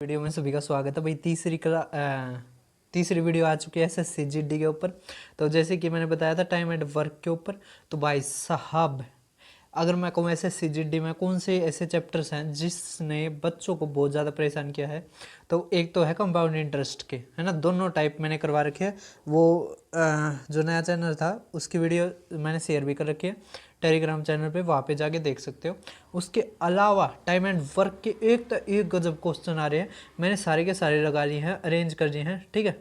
Video में सभी का स्वागत है भाई। तीसरी वीडियो आ चुकी है एसएससी जीडी के ऊपर। तो जैसे कि मैंने बताया था टाइम एंड वर्क के ऊपर, तो भाई साहब अगर मैं कहूँ एसएससी जीडी में कौन से ऐसे चैप्टर्स हैं जिसने बच्चों को बहुत ज़्यादा परेशान किया है, तो एक तो है कंपाउंड इंटरेस्ट के, है ना। दोनों टाइप मैंने करवा रखे हैं। वो जो नया चैनल था उसकी वीडियो मैंने शेयर भी कर रखी है टेलीग्राम चैनल पे, वहाँ पे जाके देख सकते हो। उसके अलावा टाइम एंड वर्क के एक तो एक गजब क्वेश्चन आ रहे हैं, मैंने सारे के सारे लगा लिए हैं, अरेंज कर लिए हैं, ठीक है।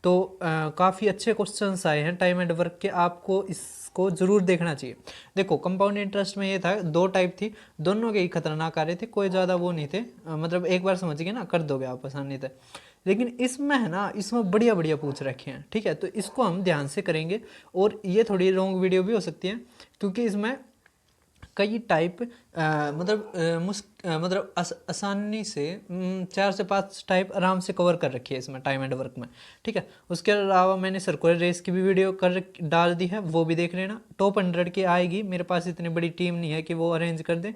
तो काफ़ी अच्छे क्वेश्चंस आए हैं टाइम एंड वर्क के, आपको इसको ज़रूर देखना चाहिए। देखो कंपाउंड इंटरेस्ट में ये था, दो टाइप थी, दोनों के ही खतरनाक आ रहे थे, कोई ज़्यादा वो नहीं थे, मतलब एक बार समझ गए ना कर दोगे आप आसानी से। लेकिन इसमें है ना, इसमें बढ़िया बढ़िया पूछ रखे हैं, ठीक है। तो इसको हम ध्यान से करेंगे, और ये थोड़ी लॉन्ग वीडियो भी हो सकती है क्योंकि इसमें कई टाइप मतलब आसानी से 4 से 5 टाइप आराम से कवर कर रखी है इसमें टाइम एंड वर्क में, ठीक है। उसके अलावा मैंने सर्कुलर रेस की भी वीडियो डाल दी है, वो भी देख लेना। टॉप 100 की आएगी, मेरे पास इतनी बड़ी टीम नहीं है कि वो अरेंज कर दे,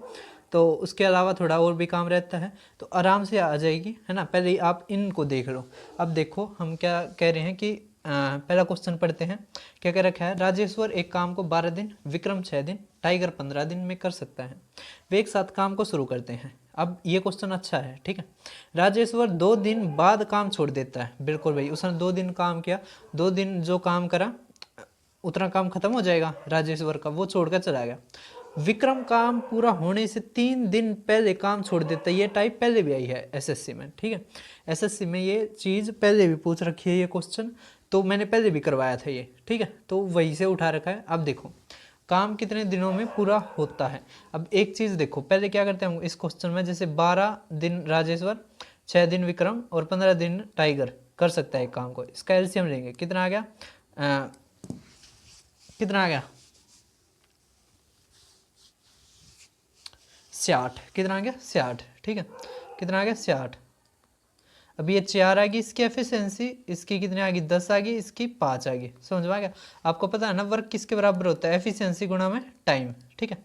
तो उसके अलावा थोड़ा और भी काम रहता है, तो आराम से आ जाएगी, है ना। पहले ही आप इनको देख लो। अब देखो हम क्या कह रहे हैं कि पहला क्वेश्चन पढ़ते हैं। क्या कह रखा है, राजेश्वर एक काम को 12 दिन, विक्रम 6 दिन, टाइगर 15 दिन में कर सकता है। वे एक साथ काम को शुरू करते हैं। अब ये क्वेश्चन अच्छा है, ठीक है। राजेश्वर 2 दिन बाद काम छोड़ देता है। बिल्कुल भाई, उसने 2 दिन काम किया, 2 दिन जो काम करा उतना काम खत्म हो जाएगा राजेश्वर का, वो छोड़कर चला गया। विक्रम काम पूरा होने से 3 दिन पहले काम छोड़ देता है। ये टाइप पहले भी आई है एसएससी में, ठीक है। एसएससी में ये चीज़ पहले भी पूछ रखी है, ये क्वेश्चन तो मैंने पहले भी करवाया था ये, ठीक है। तो वहीं से उठा रखा है। अब देखो काम कितने दिनों में पूरा होता है। अब एक चीज़ देखो, पहले क्या करते हैं इस क्वेश्चन में, जैसे 12 दिन राजेश्वर, 6 दिन विक्रम और 15 दिन टाइगर कर सकता है एक काम को। इसका एलसीएम लेंगे, कितना आ गया, कितना आ गया 66। कितना आ गया 66, ठीक है। कितना आ गया 66। अब ये 4 आ गई इसकी एफिशिएंसी, इसकी कितनी आ गई 10 आ गई, इसकी 5 आ गई। समझ में आ गया। आपको पता है ना वर्क किसके बराबर होता है, एफिशिएंसी गुणा में टाइम, ठीक है।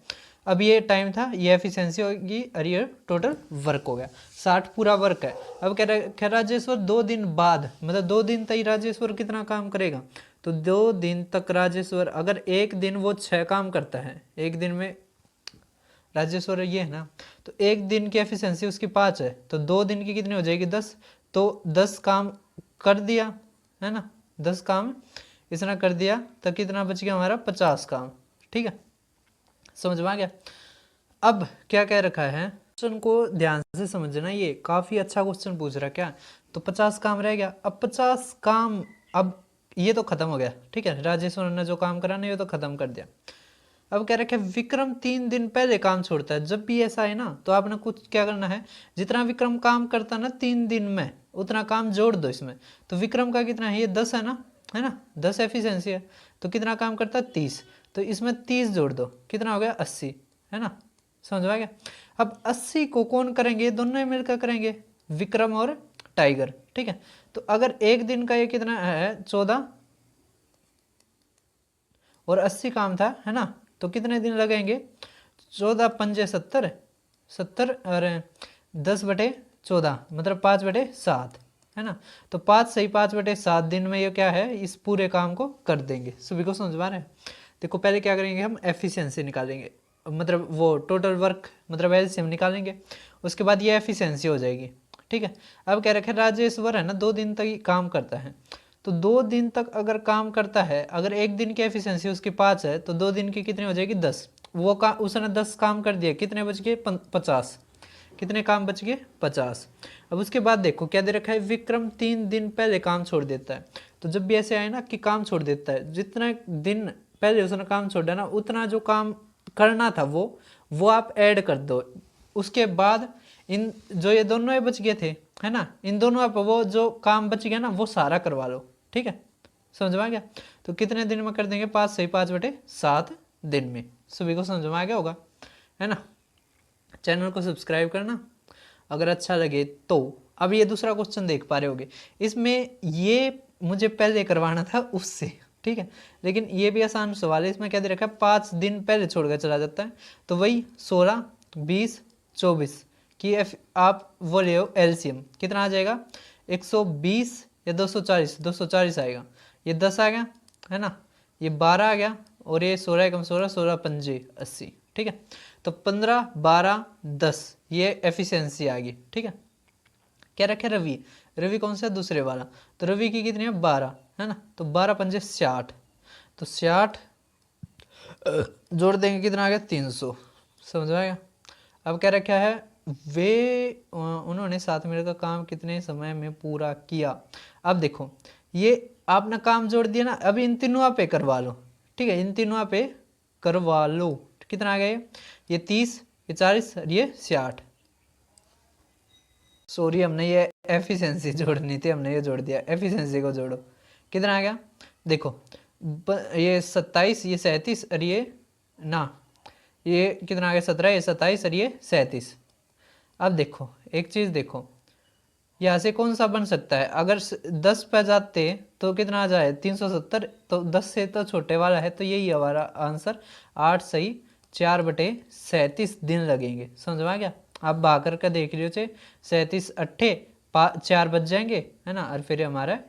अब ये टाइम था, ये एफिशिएंसी होगी, और ये टोटल वर्क हो गया। 60 पूरा वर्क है। अब कह रहा राजेश्वर 2 दिन बाद, मतलब 2 दिन तक राजेश्वर कितना काम करेगा, तो 2 दिन तक राजेश्वर, अगर एक दिन वो 6 काम करता है, एक दिन में राजेश्वर ये है ना, तो एक दिन की एफिशिएंसी उसकी 5 है, तो 2 दिन की कितनी हो जाएगी 10। तो 10 काम कर दिया, है ना, 10 काम इसने कर दिया, तो कितना बच गया हमारा 50 काम, ठीक है। समझ में आ गया। अब क्या कह रखा है, क्वेश्चन को ध्यान से समझना, ये काफ़ी अच्छा क्वेश्चन पूछ रहा है क्या। तो 50 काम रह गया। अब 50 काम, अब ये तो खत्म हो गया, ठीक है। राजेश्वर ने जो काम करा ना, ये तो खत्म कर दिया। अब कह रखे विक्रम 3 दिन पहले काम छोड़ता है। जब भी ऐसा है ना, तो आपने कुछ क्या करना है, जितना विक्रम काम करता ना 3 दिन में, उतना काम जोड़ दो इसमें। तो विक्रम का कितना है, ये 10 है ना, 10 एफिशिएंसी है, तो कितना काम करता है 30, तो इसमें 30 जोड़ दो, कितना हो गया 80, है ना। समझ आ गया। अब 80 को कौन करेंगे, दोनों ही मिलकर करेंगे, विक्रम और टाइगर, ठीक है। तो अगर एक दिन का ये कितना है 14, और 80 काम था, है ना, तो कितने दिन लगेंगे, 14 पंजे 70, 70 और 10/14 मतलब 5/7, है ना। तो 5 सही 5/7 दिन में ये क्या है, इस पूरे काम को कर देंगे। सभी को समझ में आ रहा है। देखो पहले क्या करेंगे, हम एफिशिएंसी निकालेंगे, मतलब वो टोटल वर्क मतलब एलसीएम निकालेंगे, उसके बाद ये एफिशिएंसी हो जाएगी, ठीक है। अब क्या रखे, राजेश्वर है ना 2 दिन तक ही काम करता है, तो 2 दिन तक अगर काम करता है, अगर एक दिन की एफिशिएंसी उसकी 5 है, तो 2 दिन की कितनी हो जाएगी 10। वो उसने 10 काम कर दिया, कितने बच गए 50। कितने काम बच गए 50। अब उसके बाद देखो क्या दे रखा है, विक्रम 3 दिन पहले काम छोड़ देता है। तो जब भी ऐसे आए ना कि काम छोड़ देता है, जितना दिन पहले उसने काम छोड़ा ना, उतना जो काम करना था वो आप ऐड कर दो। उसके बाद इन जो ये दोनों बच गए थे, है ना, इन दोनों आप वो जो काम बच गया ना वो सारा करवा लो, ठीक है। समझ में आ गया। तो कितने दिन में कर देंगे, 5 सही 5/7 दिन में। सभी को समझ में आ गया होगा, है ना। चैनल को सब्सक्राइब करना अगर अच्छा लगे तो। अब ये दूसरा क्वेश्चन देख पा रहे होगे, इसमें ये मुझे पहले करवाना था उससे, ठीक है, लेकिन ये भी आसान सवाल है। इसमें क्या दे रखा है, 5 दिन पहले छोड़कर चला जाता है, तो वही 16, 20, 24 कि आप वो ले एलसीएम, कितना आ जाएगा 120 या 240, 240 आएगा। ये 10 आ गया है ना, ये 12 आ गया, और ये 16 कम 16, 16 पंजे 80, ठीक है। तो 15 12 10 ये एफिशिएंसी आ गई, ठीक है। क्या रखे रवि, रवि कौन सा दूसरे वाला, तो रवि की कितनी है 12 है ना, तो 12 पंजे 60, तो 60 जोड़ देंगे कितना आ गया 300, समझ में आएगा। अब क्या रखा है, वे उन्होंने 7 मिनट का काम कितने समय में पूरा किया। अब देखो ये आपने काम जोड़ दिया ना, अभी इन तीनों पे करवा लो, ठीक है, इन तीनों पे करवा लो। कितना आ गया ये 30, ये 40 और ये 60। सॉरी हमने ये एफिशिएंसी जोड़नी थी, हमने ये जोड़ दिया, एफिशिएंसी को जोड़ो, कितना आ गया देखो ये 27, ये 37 और ये ना ये कितना आ गया 17, ये 27 और ये 37। अब देखो एक चीज़ देखो, यहाँ से कौन सा बन सकता है, अगर 10 पे जाते तो कितना आ जाए 370, तो 10 से तो छोटे वाला है, तो यही हमारा आंसर 8 सही 4/37 दिन लगेंगे, समझ में आ गया। आप भाग करके देख लियो, 37 अट्ठे 4 बच जाएंगे है ना, और फिर हमारा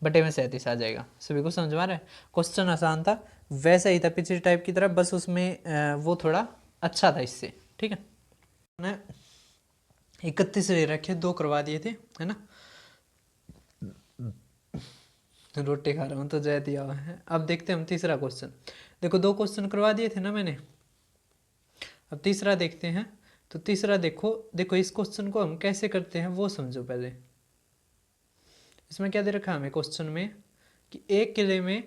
बटे में 37 आ जाएगा। सभी को समझ में आ रहा है, क्वेश्चन आसान था, वैसा ही था पिछले टाइप की तरह, बस उसमें वो थोड़ा अच्छा था इससे, ठीक है। मैंने 31 ले रखे, 2 करवा दिए थे है ना, रोटी खा रहा हूँ तो जय दिया हुआ है। अब देखते हैं हम तीसरा क्वेश्चन, देखो 2 क्वेश्चन करवा दिए थे ना मैंने, अब तीसरा देखते हैं। तो तीसरा देखो, देखो इस क्वेश्चन को हम कैसे करते हैं वो समझो पहले। इसमें क्या दे रखा है हमें क्वेश्चन में कि एक किले में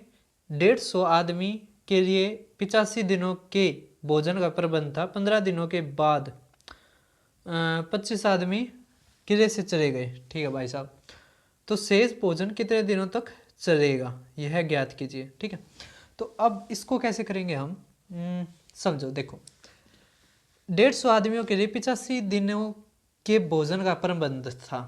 150 आदमी के लिए 85 दिनों के भोजन का प्रबंध था। 15 दिनों के बाद 25 आदमी किले से चले गए, ठीक है भाई साहब, तो शेष भोजन कितने दिनों तक चलेगा यह ज्ञात कीजिए, ठीक है। तो अब इसको कैसे करेंगे हम, समझो देखो 150 आदमियों के लिए 85 दिनों के भोजन का प्रबंध था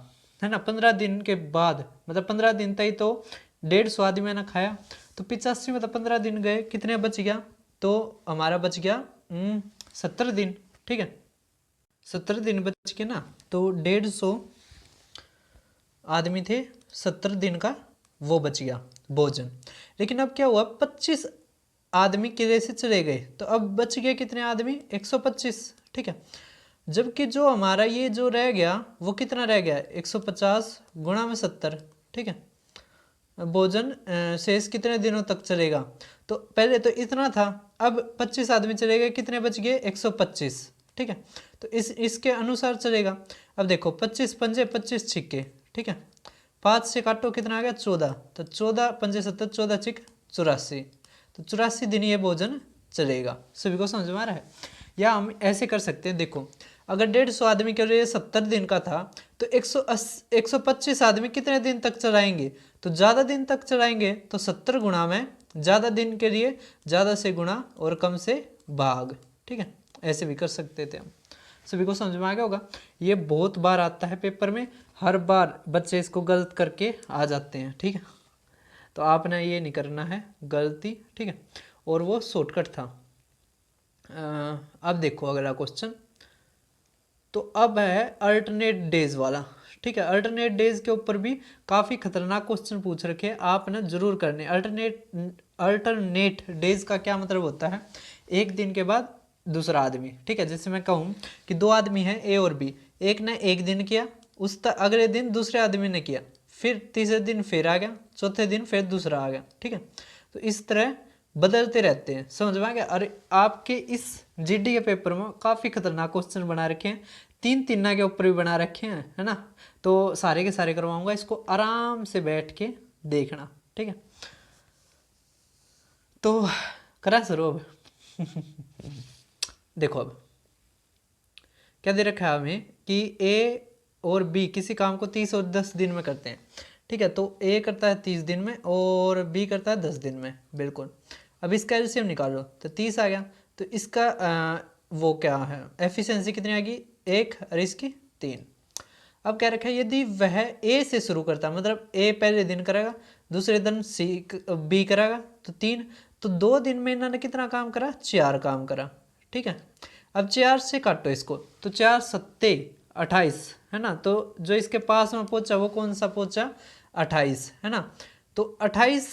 है ना। 15 दिन के बाद मतलब 15 दिन तक तो 150 आदमियों ने खाया, तो 85 मतलब 15 दिन गए, कितने बच गया, तो हमारा बच गया 70 दिन, ठीक है। 70 दिन बच के ना, तो 150 आदमी थे, 70 दिन का वो बच गया भोजन। लेकिन अब क्या हुआ, 25 आदमी किले से चले गए, तो अब बच गए कितने आदमी 125, ठीक है। जबकि जो हमारा ये जो रह गया वो कितना रह गया 150 गुणा में 70, ठीक है। भोजन शेष कितने दिनों तक चलेगा, तो पहले तो इतना था, अब 25 आदमी चले गए, कितने बच गए 125, ठीक है। तो इसके अनुसार चलेगा। अब देखो 25 पंजे 25 छिक्के, ठीक है, 5 से काटो कितना आ गया 14, तो 14 पंजे 70, 14 छिक 84, तो 84 दिन ये भोजन चलेगा। सभी को समझ में आ रहा है। या हम ऐसे कर सकते हैं, देखो अगर 150 आदमी के लिए 70 दिन का था, तो 125 आदमी कितने दिन तक चलाएंगे, तो ज़्यादा दिन तक चलाएंगे, तो 70 गुणा में ज़्यादा दिन के लिए ज़्यादा से गुणा और कम से भाग, ठीक है। ऐसे भी कर सकते थे हम। सभी को समझ में आ गया होगा। ये बहुत बार आता है पेपर में, हर बार बच्चे इसको गलत करके आ जाते हैं, ठीक है। तो आपने ये नहीं करना है गलती, ठीक है, और वो शॉर्टकट था। अब देखो अगला क्वेश्चन, तो अब है अल्टरनेट डेज वाला, ठीक है। अल्टरनेट डेज के ऊपर भी काफ़ी खतरनाक क्वेश्चन पूछ रखे हैं, आपने जरूर करने। अल्टरनेट डेज का क्या मतलब होता है, एक दिन के बाद दूसरा आदमी, ठीक है। जैसे मैं कहूँ कि 2 आदमी हैं ए और बी, एक ने एक दिन किया, अगले दिन दूसरे आदमी ने किया, फिर तीसरे दिन फिर आ गया, चौथे दिन फिर दूसरा आ गया, ठीक है। तो इस तरह बदलते रहते हैं, समझ में आ गया। अरे आपके इस जीडी के पेपर में काफ़ी खतरनाक क्वेश्चन बना रखे हैं, 3 के ऊपर भी बना रखे हैं, है ना। तो सारे के सारे करवाऊंगा, इसको आराम से बैठ के देखना, ठीक है। तो करा शुरू अब देखो अब क्या दे रखा है हमें कि ए और बी किसी काम को 30 और 10 दिन में करते हैं, ठीक है। तो ए करता है 30 दिन में और बी करता है 10 दिन में, बिल्कुल। अब इसका एलसीएम निकालो, तो 30 आ गया, तो इसका वो क्या है एफिशिएंसी कितनी आ गई 1 और इसकी 3। अब क्या रखा है, यदि वह ए से शुरू करता है, मतलब ए पहले दिन करेगा, दूसरे दिन बी करेगा, तो 3, तो 2 दिन में इन्होंने कितना काम करा 4 काम करा, ठीक है। अब 4 से काटो इसको, तो 4 सत्ते 28 है ना। तो जो इसके पास में पहुंचा वो कौन सा पहुंचा, 28 है ना। तो 28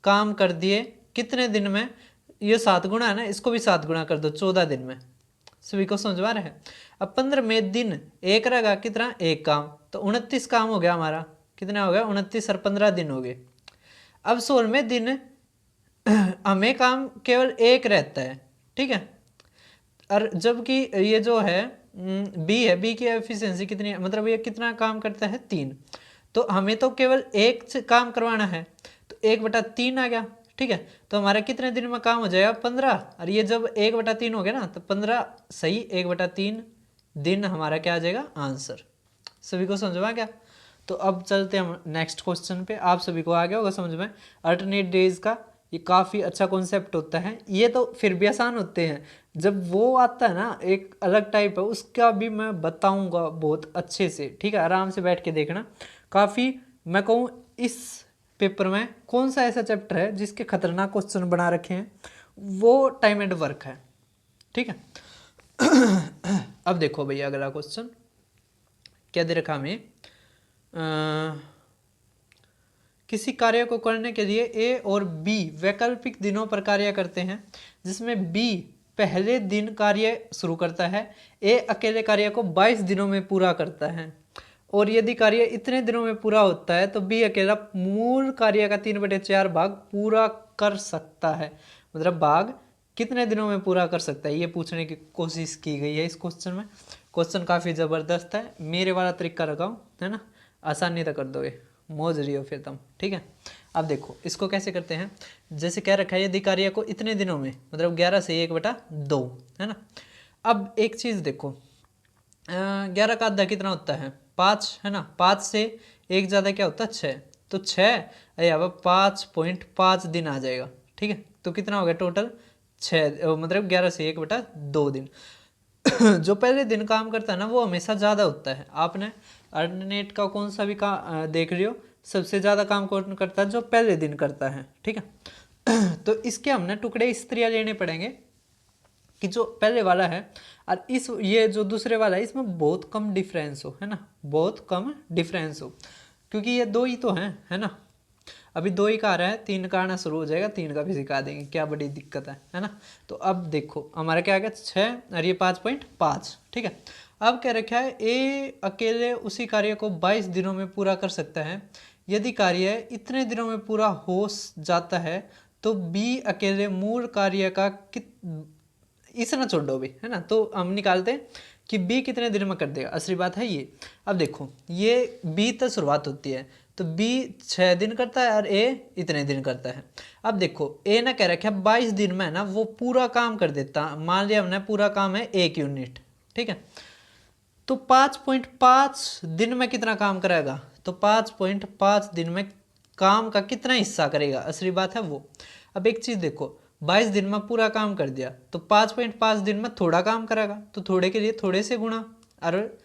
काम कर दिए कितने दिन में, ये 7 गुणा है ना, इसको भी 7 गुणा कर दो 14 दिन में। सभी को समझ आ रहा है। अब 15वें दिन एक रहेगा कितना, एक काम, तो 29 काम हो गया हमारा, कितना हो गया 29 और 15 दिन हो गए। अब 16वें दिन हमें काम केवल एक रहता है, ठीक है। और जबकि ये जो है बी है, बी की एफिशिएंसी कितनी है, मतलब ये कितना काम करता है, 3। तो हमें तो केवल एक काम करवाना है, तो 1/3 आ गया, ठीक है। तो हमारा कितने दिन में काम हो जाएगा, 15। और ये जब 1/3 हो गया ना, तो 15 सही 1/3 दिन हमारा क्या आ जाएगा, आंसर। सभी को समझ में आ गया। तो अब चलते हैं हम नेक्स्ट क्वेश्चन पे। आप सभी को आ गया होगा समझ में। अल्टरनेट डेज का ये काफ़ी अच्छा कॉन्सेप्ट होता है। ये तो फिर भी आसान होते हैं, जब वो आता है ना एक अलग टाइप है, उसका भी मैं बताऊंगा बहुत अच्छे से, ठीक है। आराम से बैठ के देखना। काफ़ी मैं कहूँ इस पेपर में कौन सा ऐसा चैप्टर है जिसके खतरनाक क्वेश्चन बना रखे हैं, वो टाइम एंड वर्क है, ठीक है। अब देखो भैया अगला क्वेश्चन क्या दे रखा हमें। किसी कार्य को करने के लिए ए और बी वैकल्पिक दिनों पर कार्य करते हैं, जिसमें बी पहले दिन कार्य शुरू करता है, ए अकेले कार्य को 22 दिनों में पूरा करता है, और यदि कार्य इतने दिनों में पूरा होता है तो बी अकेला मूल कार्य का 3/4 भाग पूरा कर सकता है। मतलब भाग कितने दिनों में पूरा कर सकता है, ये पूछने की कोशिश की गई है इस क्वेश्चन में। क्वेश्चन काफ़ी ज़बरदस्त है, मेरे वाला तरीका लगाओ, है ना, आसानी तो कर दोगे, मौज रही हो फिर तुम, ठीक है। अब देखो इसको कैसे करते हैं। जैसे कह रखा है यदि कार्य को इतने दिनों में, मतलब 11 से 1/2 है ना। अब एक चीज़ देखो, 11 का आधा कितना होता है, 5 है ना। 5 से एक ज़्यादा क्या होता है, 6। तो 6 अब 5.5 दिन आ जाएगा, ठीक है। तो कितना हो गया टोटल, 6, मतलब 11 से 1/2 दिन। जो पहले दिन काम करता है ना वो हमेशा ज़्यादा होता है। आपने अल्टरनेट का कौन सा भी देख रही हो, सबसे ज़्यादा काम कौन करता है, जो पहले दिन करता है, ठीक है। तो इसके हमने टुकड़े इस तरह लेने पड़ेंगे कि जो पहले वाला है और इस ये जो दूसरे वाला है इसमें बहुत कम डिफरेंस हो, है ना, बहुत कम डिफरेंस हो, क्योंकि ये 2 ही तो हैं, है ना। अभी 2 ही का आ रहा है, 3 का आना शुरू हो जाएगा, 3 का भी सिखा देंगे, क्या बड़ी दिक्कत है ना। तो अब देखो हमारा क्या आ गया 6 और ये 5.5, ठीक है। अब क्या रखा है, ए अकेले उसी कार्य को 22 दिनों में पूरा कर सकता है, यदि कार्य इतने दिनों में पूरा हो जाता है तो बी अकेले मूल कार्य का इसे ना छोड़ो भी, है ना। तो हम निकालते हैं कि बी कितने दिन में कर देगा, असली बात है ये। अब देखो ये बी तक शुरुआत होती है, तो बी 6 दिन करता है और ए इतने दिन करता है। अब देखो ए ने कह रखा है 22 दिन में ना वो पूरा काम कर देता, मान लिया हमने पूरा काम है 1 यूनिट, ठीक है। तो 5.5 दिन में कितना काम करेगा, तो 5.5 दिन में काम का कितना हिस्सा करेगा, असली बात है वो। अब एक चीज़ देखो 22 दिन में पूरा काम कर दिया, तो 5.5 दिन में थोड़ा काम करेगा, तो थोड़े के लिए थोड़े से गुणा और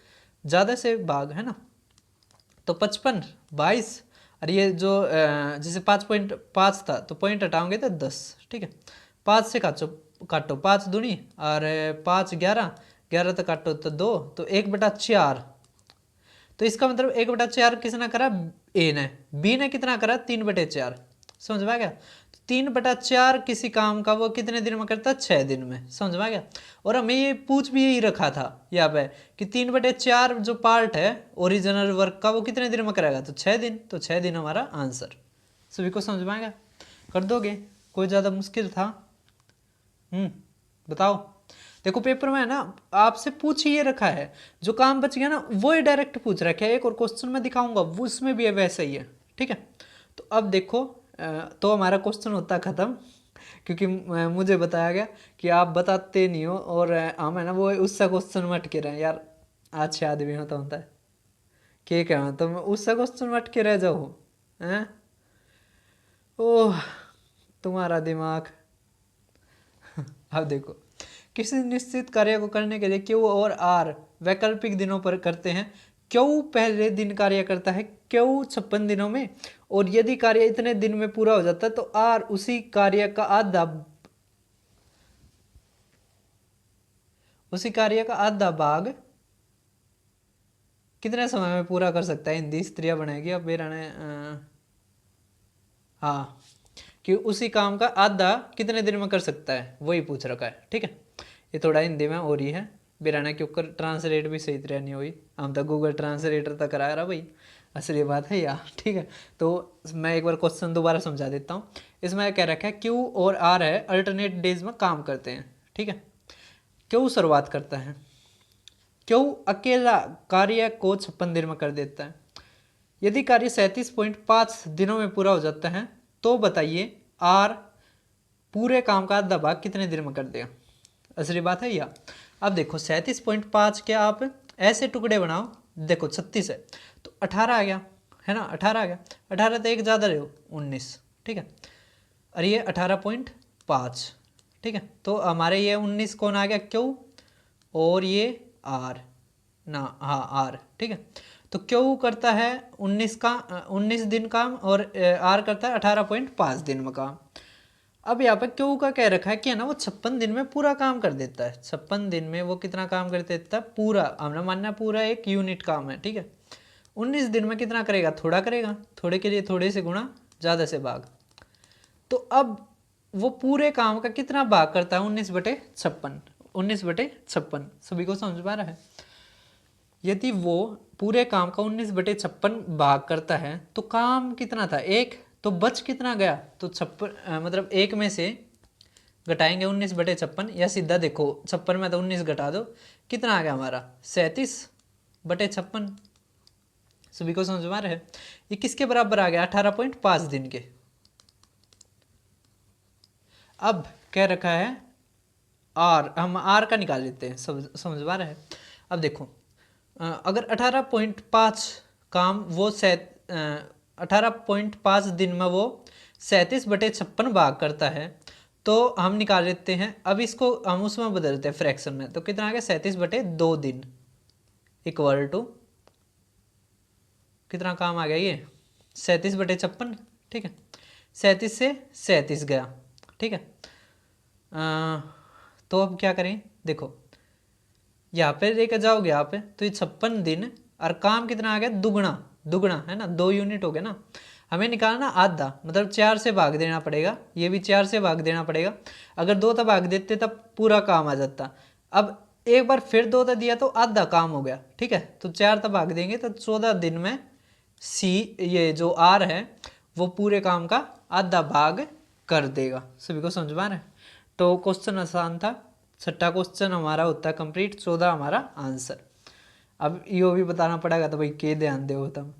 ज़्यादा से भाग, है ना। तो 55 22 और ये जो जैसे 5.5 था तो पॉइंट हटाओगे तो 10, ठीक है। 5 से काटो 5 दूनी और 5 11, 11 तो काटो तो 2, तो 1/4। तो इसका मतलब 1/4 किसने करा, ए ने। बी ने कितना करा, 3/4। समझ में आ गया। 3/4 किसी काम का वो कितने दिन में करता है, 6 दिन में। समझ में आ गया। और हमें ये पूछ भी यही रखा था यहाँ पे कि 3/4 जो पार्ट है ओरिजिनल वर्क का वो कितने दिन में करेगा, तो 6 दिन। तो 6 दिन हमारा आंसर। सभी को समझ में आ गया, कर दोगे, कोई ज़्यादा मुश्किल था। बताओ। देखो पेपर में है ना आपसे पूछ ही ये रखा है, जो काम बच गया ना वो ही डायरेक्ट पूछ रखा है। एक और क्वेश्चन मैं दिखाऊंगा वो उसमें भी है वैसा ही है, ठीक है। तो अब देखो तो हमारा क्वेश्चन होता है ख़त्म, क्योंकि मुझे बताया गया कि आप बताते नहीं हो और हम है ना वो उससे क्वेश्चन में अटके रहे यार। अच्छे आदमी होता है क्या क्या, तो उससे क्वेश्चन में अटके रह जाओ, हैं। ओह तुम्हारा दिमाग। अब देखो किसी निश्चित कार्य को करने के लिए क्यू और आर वैकल्पिक दिनों पर करते हैं। क्यू पहले दिन कार्य करता है क्यू 56 दिनों में, और यदि कार्य इतने दिन में पूरा हो जाता है तो आर उसी कार्य का आधा उसी कार्य का आधा भाग कितने समय में पूरा कर सकता है। हिंदी स्त्रियाँ बनाएगी अब मेरा ने हाँ, कि उसी काम का आधा कितने दिन में कर सकता है, वही पूछ रखा है। ठीक है, ये थोड़ा हिंदी में हो रही है बिराना के ऊपर ट्रांसलेट भी सही तरह नहीं हुई, हम तो गूगल ट्रांसलेटर तक करा रहा भाई, असली बात है यार। ठीक है, तो मैं एक बार क्वेश्चन दोबारा समझा देता हूँ। इसमें क्या रखा है, क्यू और आर है, अल्टरनेट डेज में काम करते हैं। ठीक है, क्यू शुरुआत करता है, क्यू अकेला कार्य को 56 दिन में कर देता है। यदि कार्य 37.5 दिनों में पूरा हो जाता है तो बताइए आर पूरे काम का आधा भाग कितने दिन में कर देगा। असली बात है या। अब देखो 37.5 के आप ऐसे टुकड़े बनाओ, देखो 36 है तो 18 आ गया, है ना, 18 आ गया, 18 तो एक ज़्यादा रहे 19। ठीक है, और ये 18.5। ठीक है, तो हमारे ये 19 कौन आ गया, क्यू, और ये आर ना, हाँ आर। ठीक है, तो क्यू करता है 19 दिन काम और आर करता है 18.5 दिन में काम। अब यहाँ पे क्यू का कह रखा है कि है ना वो 56 दिन में पूरा काम कर देता है। 56 दिन में वो कितना काम कर देता है, पूरा, हमने मानना पूरा एक यूनिट काम है। ठीक है, 19 दिन में कितना करेगा, थोड़ा करेगा, थोड़े के लिए थोड़े से गुणा, ज़्यादा से भाग। तो अब वो पूरे काम का कितना भाग करता है, 19/56। 19/56 सभी को समझ पा रहा है। यदि वो पूरे काम का 19/56 भाग करता है तो काम कितना था, एक, तो बच कितना गया, तो 56 मतलब एक में से घटाएंगे 19/56, या सीधा देखो 56 में तो 19 घटा दो, कितना आ गया हमारा 37/56। सभी को समझ में आ रहा है। ये किसके बराबर आ गया, 18.5 दिन के। अब कह रखा है आर, हम आर का निकाल लेते हैं, समझ पा रहे हैं। अब देखो अगर 18.5 काम वो 18.5 दिन में वो 37/56 भाग करता है तो हम निकाल लेते हैं। अब इसको हम उसमें बदलते हैं फ्रैक्शन में, तो कितना आ गया 37/2 दिन इक्वल टू कितना काम आ गया, ये 37/56। ठीक है, 37 से 37 गया। ठीक है, तो अब क्या करें, देखो यहाँ पे लेकर जाओगे आप तो ये 56 दिन और काम कितना आ गया, दुगना, दुगना है ना, 2 यूनिट हो गया ना। हमें निकालना आधा, मतलब 4 से भाग देना पड़ेगा, ये भी 4 से भाग देना पड़ेगा। अगर 2 तक भाग देते तब पूरा काम आ जाता। अब एक बार फिर 2 तक दिया तो आधा काम हो गया। ठीक है, तो 4 तक भाग देंगे तो 14 दिन में सी, ये जो आर है वो पूरे काम का आधा भाग कर देगा। सभी को समझ में आ रहा है। तो क्वेश्चन आसान था, छठा क्वेश्चन हमारा होता है कंप्लीट, 14 हमारा आंसर। अब यो भी बताना पड़ेगा तो भाई के ध्यान दो तुम,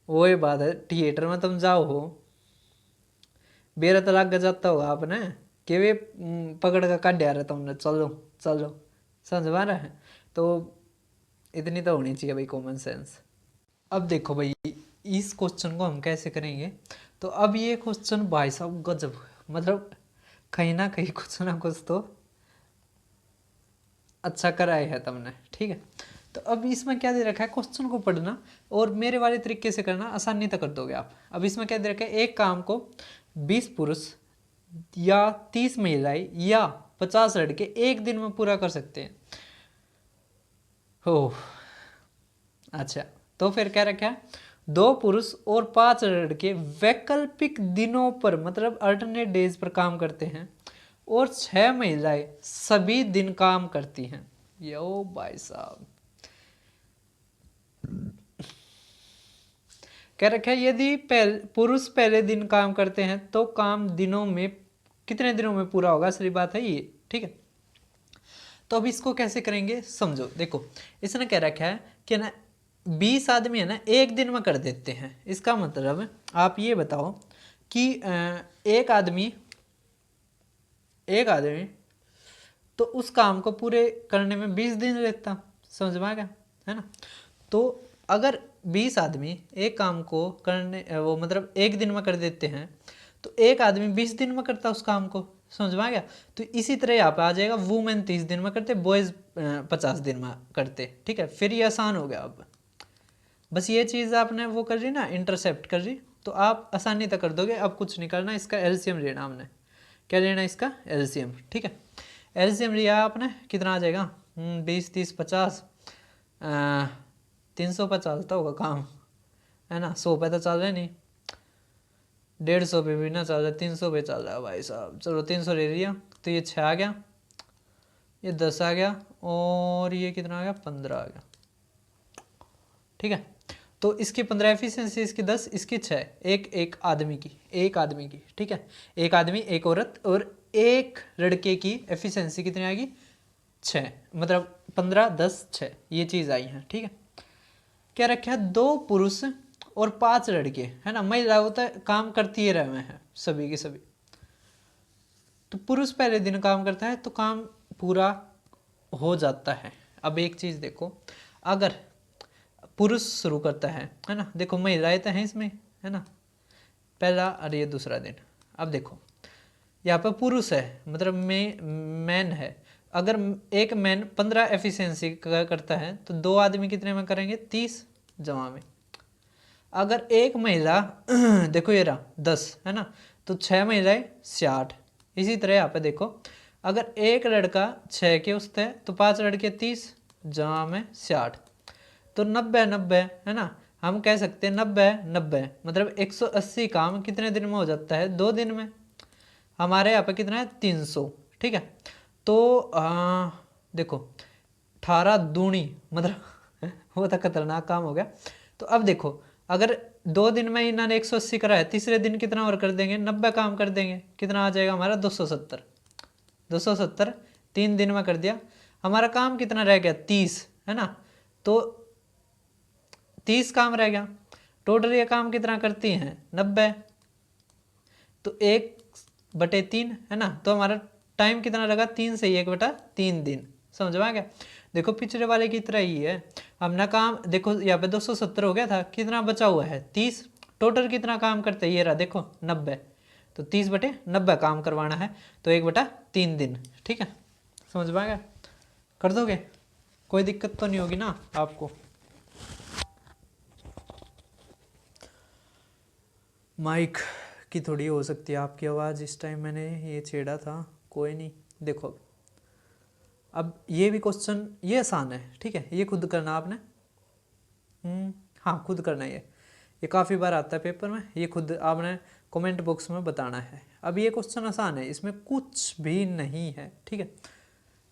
वो ही बात है, थिएटर में तुम जाओ हो बेरा तो लग जाता होगा आपने कि वे पकड़ का काट रहा तुमने, चलो चलो, समझ में आ रहा है। तो इतनी तो होनी चाहिए भाई कॉमन सेंस। अब देखो भाई इस क्वेश्चन को हम कैसे करेंगे, तो अब ये क्वेश्चन भाई साहब गजब, मतलब कहीं ना कहीं कुछ ना कुछ तो अच्छा कराया है तुमने। ठीक है, तो अब इसमें क्या दे रखा है, क्वेश्चन को पढ़ना और मेरे वाले तरीके से करना आसानी तक कर दोगे आप। अब इसमें क्या दे रखा है, एक काम को 20 पुरुष या 30 महिलाएं या 50 लड़के एक दिन में पूरा कर सकते हैं। हो अच्छा, तो फिर क्या रखा है, 2 पुरुष और 5 लड़के वैकल्पिक दिनों पर, मतलब अल्टरनेट डेज पर काम करते हैं और 6 महिलाएं सभी दिन काम करती हैं। यो भाई साहब, कह रखा है यदि पुरुष पहले दिन काम करते हैं तो काम दिनों में कितने दिनों में पूरा होगा। सही बात है ये। ठीक है, तो अब इसको कैसे करेंगे समझो। देखो इसने कह रखा है कि ना 20 आदमी है ना एक दिन में कर देते हैं। इसका मतलब आप ये बताओ कि एक आदमी तो उस काम को पूरे करने में 20 दिन लगता, समझ में आ गया है ना। तो अगर 20 आदमी एक काम को करने वो मतलब एक दिन में कर देते हैं तो एक आदमी 20 दिन में करता उस काम को, समझ में आ गया। तो इसी तरह यहाँ पे आ जाएगा वुमेन 30 दिन में करते, बॉयज़ 50 दिन में करते। ठीक है, फिर ये आसान हो गया। अब बस ये चीज़ आपने वो कर रही ना, इंटरसेप्ट कर रही, तो आप आसानी तक कर दोगे। अब कुछ नहीं करना, इसका एलसीएम लेना हमने, क्या लेना, इसका एलसीएम। ठीक है, एलसीएम लिया आपने, कितना आ जाएगा? 20 30 50, 300 पे चलता होगा काम, है ना? 100 पे तो चल रहा नहीं, 150 पे भी ना चल रहा, 300 पे चल रहा है भाई साहब। चलो 300 ले लिया, तो ये 6 आ गया, ये 10 आ गया, और ये कितना आ गया? 15 आ गया। ठीक है, तो इसकी 15 एफिशिएंसी, इसकी 10, इसकी 6, एक आदमी की, ठीक है, एक आदमी एक औरत और एक लड़के की एफिशिएंसी कितनी आएगी? 6, मतलब 15 10 6, ये चीज़ आई है। ठीक है, क्या रखा है? 2 पुरुष और 5 लड़के, है ना? महिला होता है काम करती ही रहे हैं सभी के सभी। तो पुरुष पहले दिन काम करता है तो काम पूरा हो जाता है। अब एक चीज़ देखो, अगर पुरुष शुरू करता है ना, देखो महिलाएं तो हैं इसमें, है ना? पहला और ये दूसरा दिन। अब देखो यहाँ पर पुरुष है, मतलब मैन है। अगर एक मैन 15 एफिशिएंसी करता है तो 2 आदमी कितने में करेंगे? 30 जमा में। अगर एक महिला देखो ये रहा 10, है ना? तो 6 महिलाएं 60। इसी तरह यहाँ पे देखो, अगर एक लड़का 6 के उसते तो 5 लड़के 30 जमा में 60, तो 90 90, है ना? हम कह सकते हैं 90 90, मतलब 180 काम कितने दिन में हो जाता है? 2 दिन में। हमारे यहाँ पे कितना है? 300। ठीक है, तो देखो 18 दूनी, मतलब वो तो खतरनाक काम हो गया। तो अब देखो, अगर 2 दिन में इन्होंने 180 करा है, तीसरे दिन कितना और कर देंगे? 90 काम कर देंगे। कितना आ जाएगा हमारा? 270। 270 3 दिन में कर दिया। हमारा काम कितना रह गया? 30, है ना? तो 30 काम रह गया। टोटल ये काम कितना करती हैं? 90, तो 1/3, है ना? तो हमारा टाइम कितना लगा? 3 से 1/3 दिन। समझ में आ गया? देखो पिछले वाले की तरह ही है। हमने काम देखो यहाँ पे 270 हो गया था, कितना बचा हुआ है? 30। टोटल कितना काम करते हैं? ये रहा देखो 90, तो 30/90 काम करवाना है, तो 1/3 दिन। ठीक है, समझ में आ गया? कर दोगे? कोई दिक्कत तो नहीं होगी ना आपको? माइक की थोड़ी हो सकती है आपकी आवाज़, इस टाइम मैंने ये छेड़ा था, कोई नहीं। देखो अब ये भी क्वेश्चन, ये आसान है। ठीक है, ये खुद करना आपने, हाँ खुद करना है ये काफ़ी बार आता है पेपर में, ये खुद आपने कमेंट बॉक्स में बताना है। अब ये क्वेश्चन आसान है, इसमें कुछ भी नहीं है। ठीक है,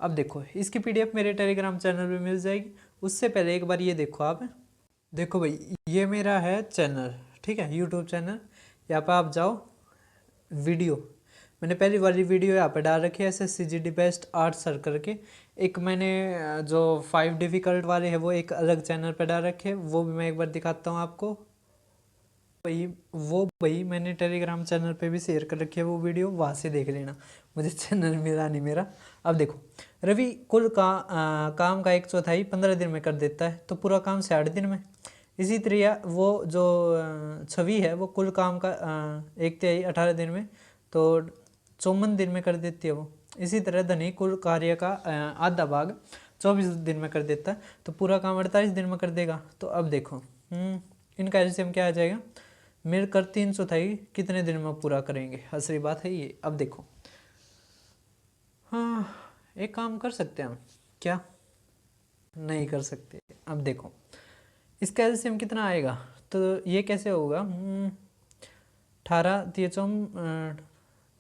अब देखो इसकी पीडीएफ मेरे टेलीग्राम चैनल पे मिल जाएगी। उससे पहले एक बार ये देखो आप, देखो भाई ये मेरा है चैनल, ठीक है, यूट्यूब चैनल। यहाँ पर आप जाओ, वीडियो मैंने पहली वाली वीडियो यहाँ पे डाल रखी है, SSCGD बेस्ट आर्ट सर करके। एक मैंने जो 5 डिफ़िकल्ट वाले हैं वो एक अलग चैनल पे डाल रखे हैं, वो भी मैं एक बार दिखाता हूँ आपको। भाई मैंने टेलीग्राम चैनल पे भी शेयर कर रखी है वो वीडियो, वहाँ से देख लेना। मुझे चैनल मिला नहीं मेरा। अब देखो रवि कुल काम का 1/4 15 दिन में कर देता है, तो पूरा काम 60 दिन में। इसी तरह वो जो छवि है वो कुल काम का 1/3 18 दिन में, तो 54 दिन में कर देती है वो। इसी तरह धनी कुल कार्य का आधा भाग 24 दिन में कर देता है, तो पूरा काम 48 दिन में कर देगा। तो अब देखो इनका एलसीएम क्या आ जाएगा? मिलकर 3/4 कितने दिन में पूरा करेंगे? असली बात है ये। अब देखो हाँ एक काम कर सकते हैं हम, क्या नहीं कर सकते? अब देखो इसका एलसीएम कितना आएगा, तो ये कैसे होगा? 18 3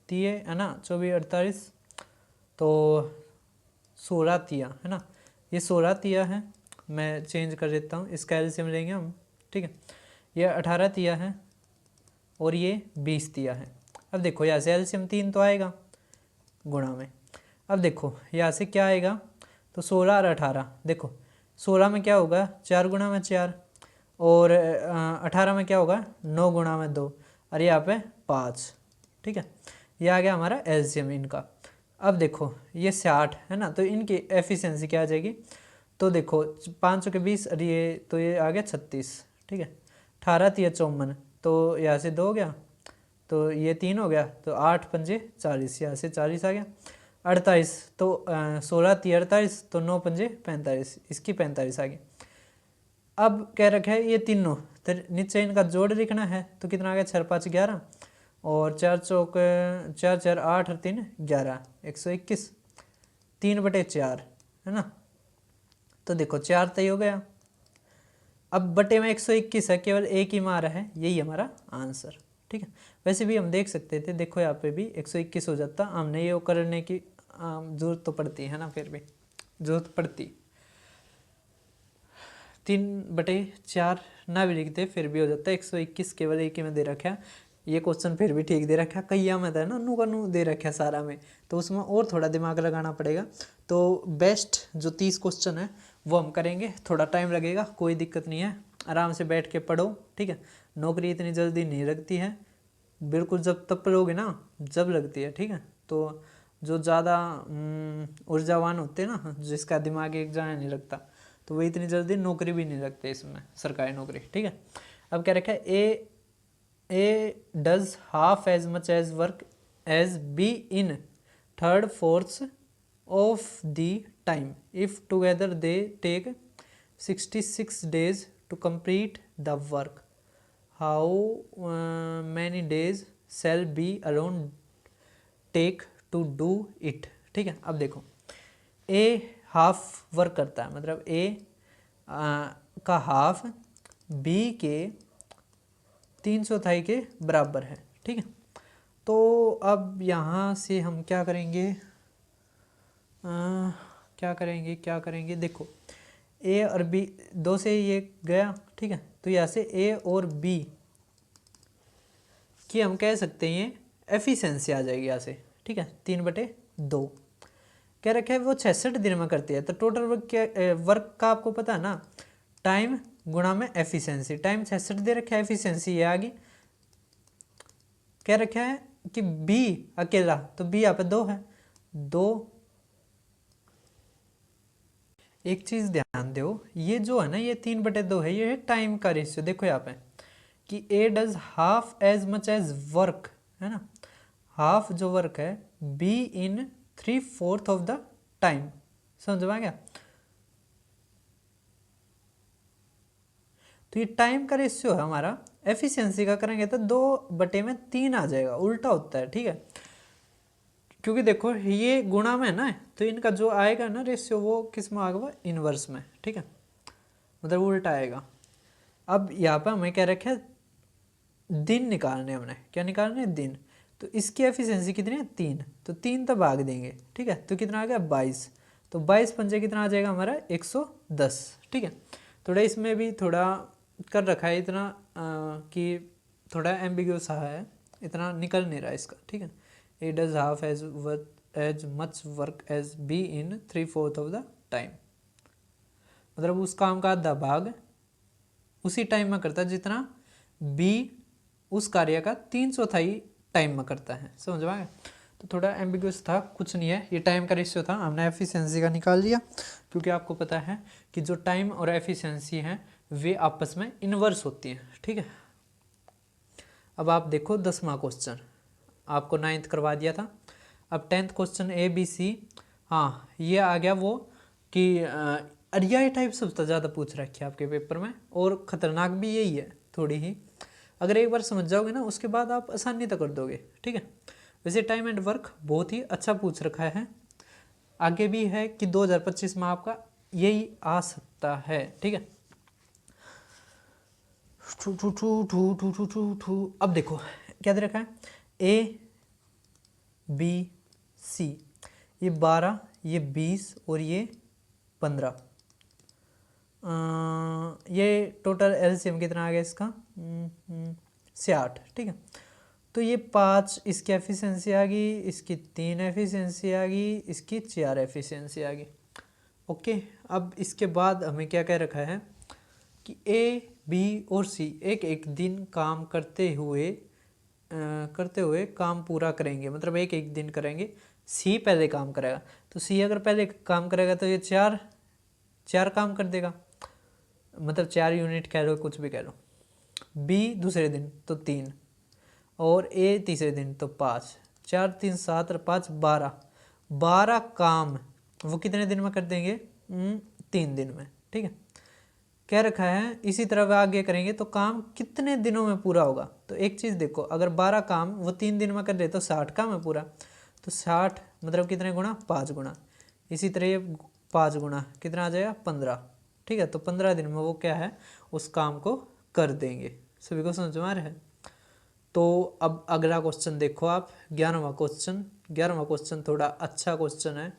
3 है ना, 24 48, तो 16 तिया, है ना? ये 16 तिया है, मैं चेंज कर देता हूँ, इसका एलसीएम लेंगे हम। ठीक है, ये 18 तिया है और ये 20 तिया है। अब देखो यहाँ से एलसीएम 3 तो आएगा गुणा में। अब देखो यहाँ से क्या आएगा, तो 16 और 18, देखो 16 में क्या होगा? 4 गुणा में 4, और 18 में क्या होगा? 9 गुणा में 2, और यहाँ पे 5। ठीक है, ये आ गया हमारा एलसीएम इनका। अब देखो ये 60 है ना, तो इनकी एफिशिएंसी क्या आ जाएगी? तो देखो 5 के 20, और ये तो ये आ गया 36। ठीक है, 18 3 54, तो यहाँ से 2 हो गया, तो ये 3 हो गया, तो 8 5 40, यहाँ से 40 आ गया। 48, तो 16 3 48, तो 9 5 45, इसकी 45 आ गई। अब कह रखा है ये तीनों, तो नीचे इनका जोड़ लिखना है, तो कितना आ गया? 4 5 11, और 4 चौक 4 4 8 और 3 11, 121। 3/4 है ना। तो देखो 4 तय हो गया। अब बटे में 121 है, केवल एक ही मारा है, यही हमारा आंसर। ठीक है, वैसे भी हम देख सकते थे, देखो यहाँ पे भी 121 हो जाता, हमने ये करने की जरूरत तो पड़ती है ना, फिर भी जरूरत पड़ती। 3/4 ना भी लिखते फिर भी हो जाता है 121, केवल एक ही में दे रखा है। ये क्वेश्चन फिर भी ठीक दे रखा है, कईया में था ना, नू का नू दे रखा है सारा में, तो उसमें और थोड़ा दिमाग लगाना पड़ेगा। तो बेस्ट जो 30 क्वेश्चन है वो हम करेंगे, थोड़ा टाइम लगेगा, कोई दिक्कत नहीं है, आराम से बैठ के पढ़ो। ठीक है, नौकरी इतनी जल्दी नहीं लगती है, बिल्कुल जब तब पढ़ोगे ना जब लगती है। ठीक है, तो जो ज़्यादा ऊर्जावान होते हैं ना, जिसका दिमाग एक जगह नहीं लगता, तो वही इतनी जल्दी नौकरी भी नहीं लगती इसमें, सरकारी नौकरी। ठीक है, अब क्या रखा है, A does half as much as work as B in 3/4 of the time if together they take 66 days to complete the work. How many days shall be alone take to do it? ठीक है, अब देखो ए half work करता है, मतलब ए का half B के 3/4 के बराबर है। ठीक है, तो अब यहाँ से हम क्या करेंगे, क्या करेंगे, देखो ए और बी, दो से ये गया। ठीक है, तो यहाँ से ए और बी की हम कह सकते हैं एफिशिएंसी आ जाएगी यहाँ से। ठीक है, 3/2 क्या रखा है, वो 66 दिन में करती है, तो टोटल वर्क क्या, वर्क का आपको पता है ना, टाइम गुणा में एफिशिएंसी, टाइम 66 दे रखा है, एफिशिएंसी ये आ गई। क्या रखा है कि बी अकेला, तो बी यहाँ पे 2 है, 2। एक चीज ध्यान दो, ये जो है ना, ये 3/2 है, ये है टाइम का रेशियो। देखो यहाँ पे कि A does half as much as work, है ना, हाफ जो वर्क है, B in 3/4 of the time. समझ में आ गया, तो ये टाइम का रेशियो है हमारा। एफिशिएंसी का करेंगे तो 2/3 आ जाएगा, उल्टा होता है। ठीक है, क्योंकि देखो ये गुणा में ना, तो इनका जो आएगा ना रेशियो, वो किस में आएगा, इनवर्स में। ठीक है, मतलब उल्टा आएगा। अब यहाँ पर हमें क्या रखा है, दिन निकालने, हमने क्या निकालने, दिन। तो इसकी एफिशिएंसी कितनी है, 3, तो 3 तो भाग देंगे। ठीक है, तो कितना आ गया, 22, तो 22 पंजे कितना आ जाएगा हमारा, 110। ठीक है, थोड़ा इसमें भी थोड़ा कर रखा है इतना कि थोड़ा एम्बिग्यूस है, इतना निकल नहीं रहा इसका। ठीक है, A does half as much work as B in 3/4 of the time, मतलब उस काम का आधा भाग उसी टाइम में करता है जितना बी उस कार्य का 3/4 टाइम में करता है। समझ में आ गया, तो थोड़ा एम्बिग्यूस था, कुछ नहीं है, ये टाइम का रेशियो था, हमने एफिशिएंसी का निकाल लिया, क्योंकि आपको पता है कि जो टाइम और एफिशिएंसी हैं वे आपस में इन्वर्स होती हैं। ठीक है, अब आप देखो 10वां क्वेश्चन, आपको 9th करवा दिया था, अब 10th question A B C. हाँ, ये आ गया वो कि अरियाई टाइप सबसे ज़्यादा पूछ रखी है आपके पेपर में, और ख़तरनाक भी यही है थोड़ी ही। अगर एक बार समझ जाओगे ना, उसके बाद आप आसानी तक कर दोगे। ठीक है, वैसे टाइम एंड वर्क बहुत ही अच्छा पूछ रखा है, आगे भी है कि 2025 में आपका यही आ सकता है। ठीक है, अब देखो क्या दे रखा है, ए बी सी, ये 12, ये 20 और ये 15, ये टोटल एलसीएम कितना आ गया इसका, 68। ठीक है, तो ये 5 इसकी एफिशिएंसी आ गई, इसकी 3 एफिशिएंसी आ गई, इसकी 4 एफिशिएंसी आ गई। ओके, अब इसके बाद हमें क्या कह रखा है कि ए बी और सी एक एक दिन काम करते हुए काम पूरा करेंगे, मतलब एक एक दिन करेंगे। सी पहले काम करेगा, तो सी अगर पहले काम करेगा तो ये 4 काम कर देगा, मतलब 4 यूनिट कह लो, कुछ भी कह लो। बी दूसरे दिन तो 3, और ए तीसरे दिन तो 5, 4 3 7 और 5 12 काम वो कितने दिन में कर देंगे, 3 दिन में। ठीक है, कह रखा है इसी तरह वह आगे करेंगे तो काम कितने दिनों में पूरा होगा। तो एक चीज़ देखो, अगर 12 काम वो 3 दिन में कर दे तो 60 काम है पूरा, तो 60 मतलब कितने गुणा, 5 गुणा, इसी तरह ये 5 गुना कितना आ जाएगा 15, ठीक है। तो 15 दिन में वो क्या है उस काम को कर देंगे। सभी को समझ में आ रहा है। तो अब अगला क्वेश्चन देखो आप, 11वां क्वेश्चन। 11वां क्वेश्चन थोड़ा अच्छा क्वेश्चन है,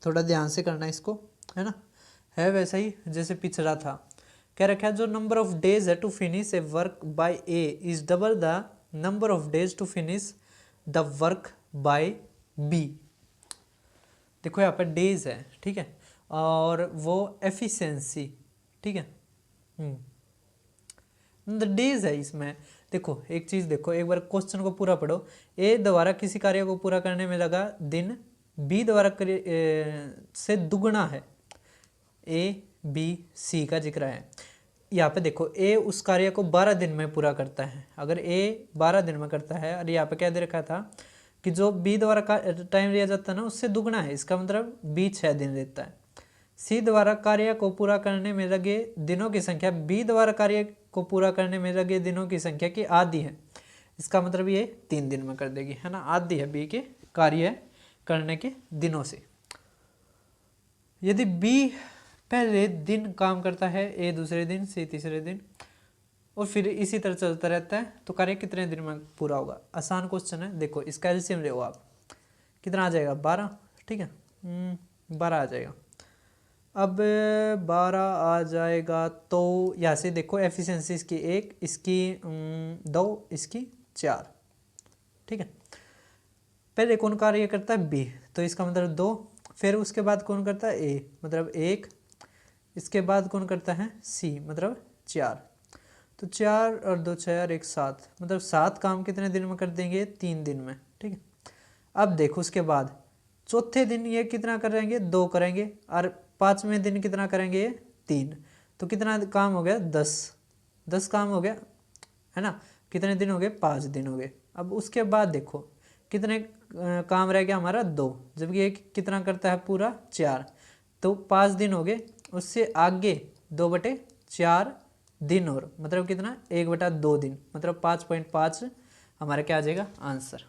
थोड़ा ध्यान से करना इसको, है ना। है वैसा ही जैसे पिछड़ा था। कह रखा है जो नंबर ऑफ डेज है to finish a work by a is double the number of days to finish the work by b. देखो यहाँ पर डेज है, ठीक है, और वो एफिशिएंसी, ठीक है, डेज है इसमें। देखो एक चीज देखो, एक बार क्वेश्चन को पूरा पढ़ो। ए द्वारा किसी कार्य को पूरा करने में लगा दिन बी द्वारा से दुगना है। ए बी सी का जिक्र है। यहाँ पे देखो ए उस कार्य को 12 दिन में पूरा करता है। अगर ए 12 दिन में करता है और यहाँ पे क्या दे रखा था कि जो बी द्वारा टाइम लिया जाता है ना उससे दुगना है, इसका मतलब बी 6 दिन लेता है। सी द्वारा कार्य को पूरा करने में लगे दिनों की संख्या बी द्वारा कार्य को पूरा करने में लगे दिनों की संख्या की आधी है, इसका मतलब ये 3 दिन में कर देगी, है ना। आधी है बी के कार्य करने के दिनों से। यदि बी पहले दिन काम करता है, ए दूसरे दिन, सी तीसरे दिन, और फिर इसी तरह चलता रहता है, तो कार्य कितने दिन में पूरा होगा। आसान क्वेश्चन है। देखो इसका एलसीएम ले आप, कितना आ जाएगा 12, ठीक है, 12 आ जाएगा। अब 12 आ जाएगा तो यहाँ से देखो एफिशिएंसी इसकी 1, इसकी 2, इसकी 4, ठीक है। पहले कौन कार्य करता है बी, तो इसका मतलब 2, फिर उसके बाद कौन करता है ए मतलब 1, इसके बाद कौन करता है सी मतलब 4, तो 4 और 2 6 और 1 7, मतलब 7 काम कितने दिन में कर देंगे 3 दिन में, ठीक है। अब देखो उसके बाद चौथे दिन ये कितना करेंगे 2 करेंगे, और 5वें दिन कितना करेंगे 3, तो कितना काम हो गया 10 काम हो गया, है ना। कितने दिन हो गए 5 दिन हो गए। अब उसके बाद देखो कितने काम रह गया हमारा 2, जबकि ये कितना करता है पूरा 4, तो 5 दिन हो गए। उससे आगे 2/4 दिन और मतलब कितना 1/2 दिन, मतलब 5.5 हमारा क्या आ जाएगा आंसर।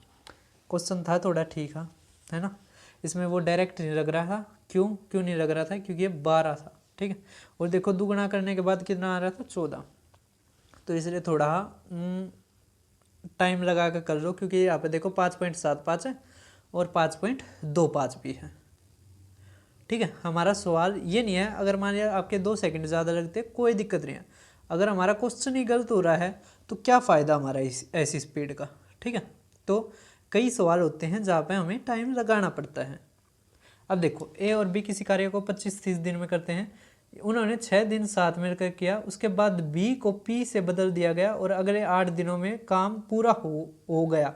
क्वेश्चन था थोड़ा ठीक है ना। इसमें वो डायरेक्ट नहीं लग रहा था, क्यों नहीं लग रहा था, क्योंकि ये 12 था, ठीक है। और देखो दुगुना करने के बाद कितना आ रहा था 14, तो इसलिए थोड़ा टाइम लगा कर कर लो, क्योंकि यहाँ पे देखो 5.75 है और 5.25 भी है, ठीक है। हमारा सवाल ये नहीं है, अगर मान लिया आपके 2 सेकंड ज़्यादा लगते कोई दिक्कत नहीं है। अगर हमारा क्वेश्चन ही गलत हो रहा है तो क्या फ़ायदा हमारा ऐसी स्पीड का, ठीक है। तो कई सवाल होते हैं जहाँ पे हमें टाइम लगाना पड़ता है। अब देखो ए और बी किसी कार्य को 25-30 दिन में करते हैं। उन्होंने 6 दिन साथ मिलकर किया, उसके बाद बी को पी से बदल दिया गया और अगले 8 दिनों में काम पूरा हो गया,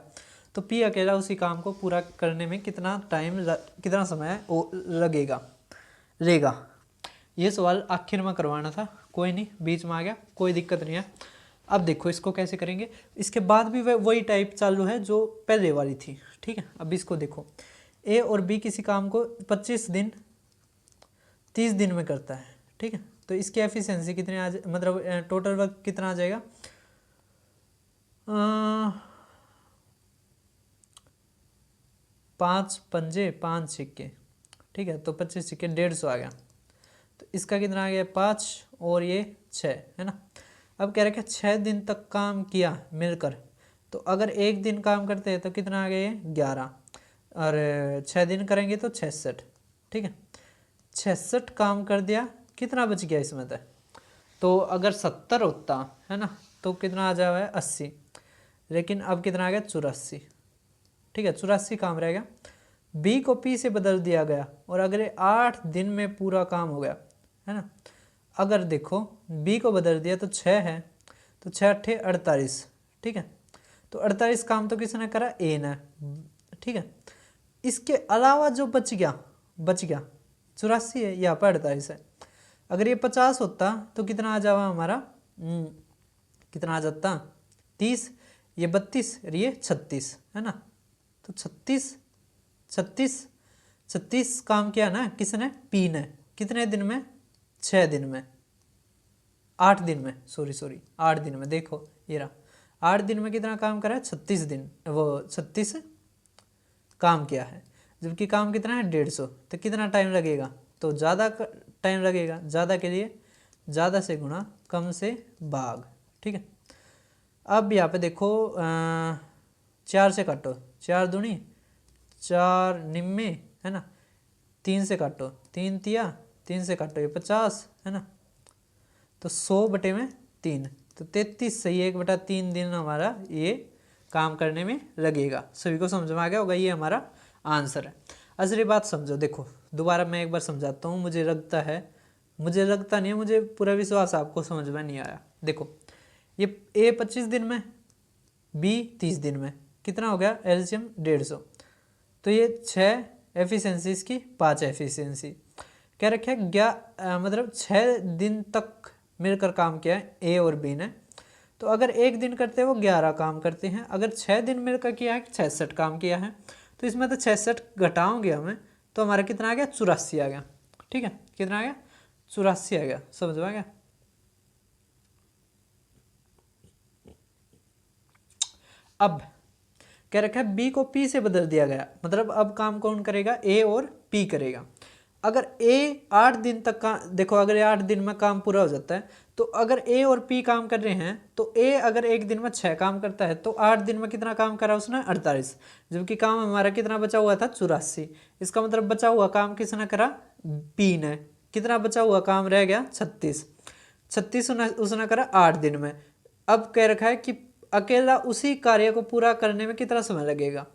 तो पी अकेला उसी काम को पूरा करने में कितना समय लगेगा। ये सवाल आखिर में करवाना था, कोई नहीं, बीच में आ गया, कोई दिक्कत नहीं है। अब देखो इसको कैसे करेंगे। इसके बाद भी वही टाइप चालू है जो पहले वाली थी, ठीक है। अब इसको देखो, ए और बी किसी काम को 25 दिन 30 दिन में करता है, ठीक है। तो इसकी एफिशिएंसी कितने मतलब टोटल वर्क कितना आ जाएगा 5 पंजे 5 सिक्के, ठीक है। तो 25 सिक्के 150 आ गया। तो इसका कितना आ गया 5 और ये 6, है ना। अब कह रहे हैं 6 दिन तक काम किया मिलकर, तो अगर 1 दिन काम करते हैं तो कितना आ गया ये 11, और 6 दिन करेंगे तो 66, ठीक है। 66 काम कर दिया, कितना बच गया इसमें तो अगर 70 होता है ना तो कितना आ जाएगा 80, लेकिन अब कितना आ गया 84, ठीक है। 84 काम रहेगा। बी को पी से बदल दिया गया और अगले 8 दिन में पूरा काम हो गया, है ना। अगर देखो बी को बदल दिया तो 6 है, तो 6 8 48, ठीक है। तो 48 काम तो किसने करा ए ने, ठीक है। इसके अलावा जो बच गया 84 है, यहाँ पर 48 है। अगर ये 50 होता तो कितना आ जावा हमारा कितना आ जाता 30, ये 32 और ये 36, है ना। तो 36 काम किया ना किसने पी ने, कितने दिन में 6 दिन में 8 दिन में, सॉरी 8 दिन में। देखो ये रहा 8 दिन में कितना काम करा है 36 दिन, वो 36 काम किया है। जबकि काम कितना है 150, तो कितना टाइम लगेगा, तो ज़्यादा टाइम लगेगा। ज़्यादा के लिए ज़्यादा से गुणा, कम से भाग, ठीक है। अब यहाँ पे देखो 4 से काटो, 4 दूनी 4 निम्मे, है ना, 3 से काटो, 3 तिया, 3 से काटो ये 50, है ना, तो 100/3, तो 33 सही 1/3 दिन हमारा ये काम करने में लगेगा। सभी को समझ में आ गया होगा, ये हमारा आंसर है। असली बात समझो, देखो दोबारा मैं एक बार समझाता हूँ। मुझे लगता नहीं है, मुझे पूरा विश्वास आपको समझ में नहीं आया। देखो ये ए 25 दिन में, बी 30 दिन में, कितना हो गया एलसीएम 150, तो ये 6 एफिशिएंसी, इसकी 5 एफिशिएंसी, क्या रखा है मतलब 6 दिन तक मिलकर काम किया है ए और बी ने। तो अगर एक दिन करते हैं वो 11 काम करते हैं, अगर 6 दिन मिलकर किया है 66 काम किया है, तो इसमें तो 66 घटाओगे हमें, तो हमारा कितना आ गया 84 आ गया, ठीक है। कितना आ गया 84 आ गया, समझ में आ गया। अब क्या रखा है बी को पी से बदल दिया गया, मतलब अब काम कौन करेगा, ए और पी करेगा। अगर ए 8 दिन तक का, देखो अगर 8 दिन में काम पूरा हो जाता है, तो अगर ए और पी काम कर रहे हैं, तो ए अगर एक दिन में 6 काम करता है, तो 8 दिन में कितना काम करा उसने 48, जबकि काम हमारा कितना बचा हुआ था 84। इसका मतलब बचा हुआ काम किसने करा, पी ने। कितना बचा हुआ काम रह गया 36 उसने करा 8 दिन में। अब कह रखा है कि अकेला उसी कार्य को पूरा करने में कितना समय लगेगा।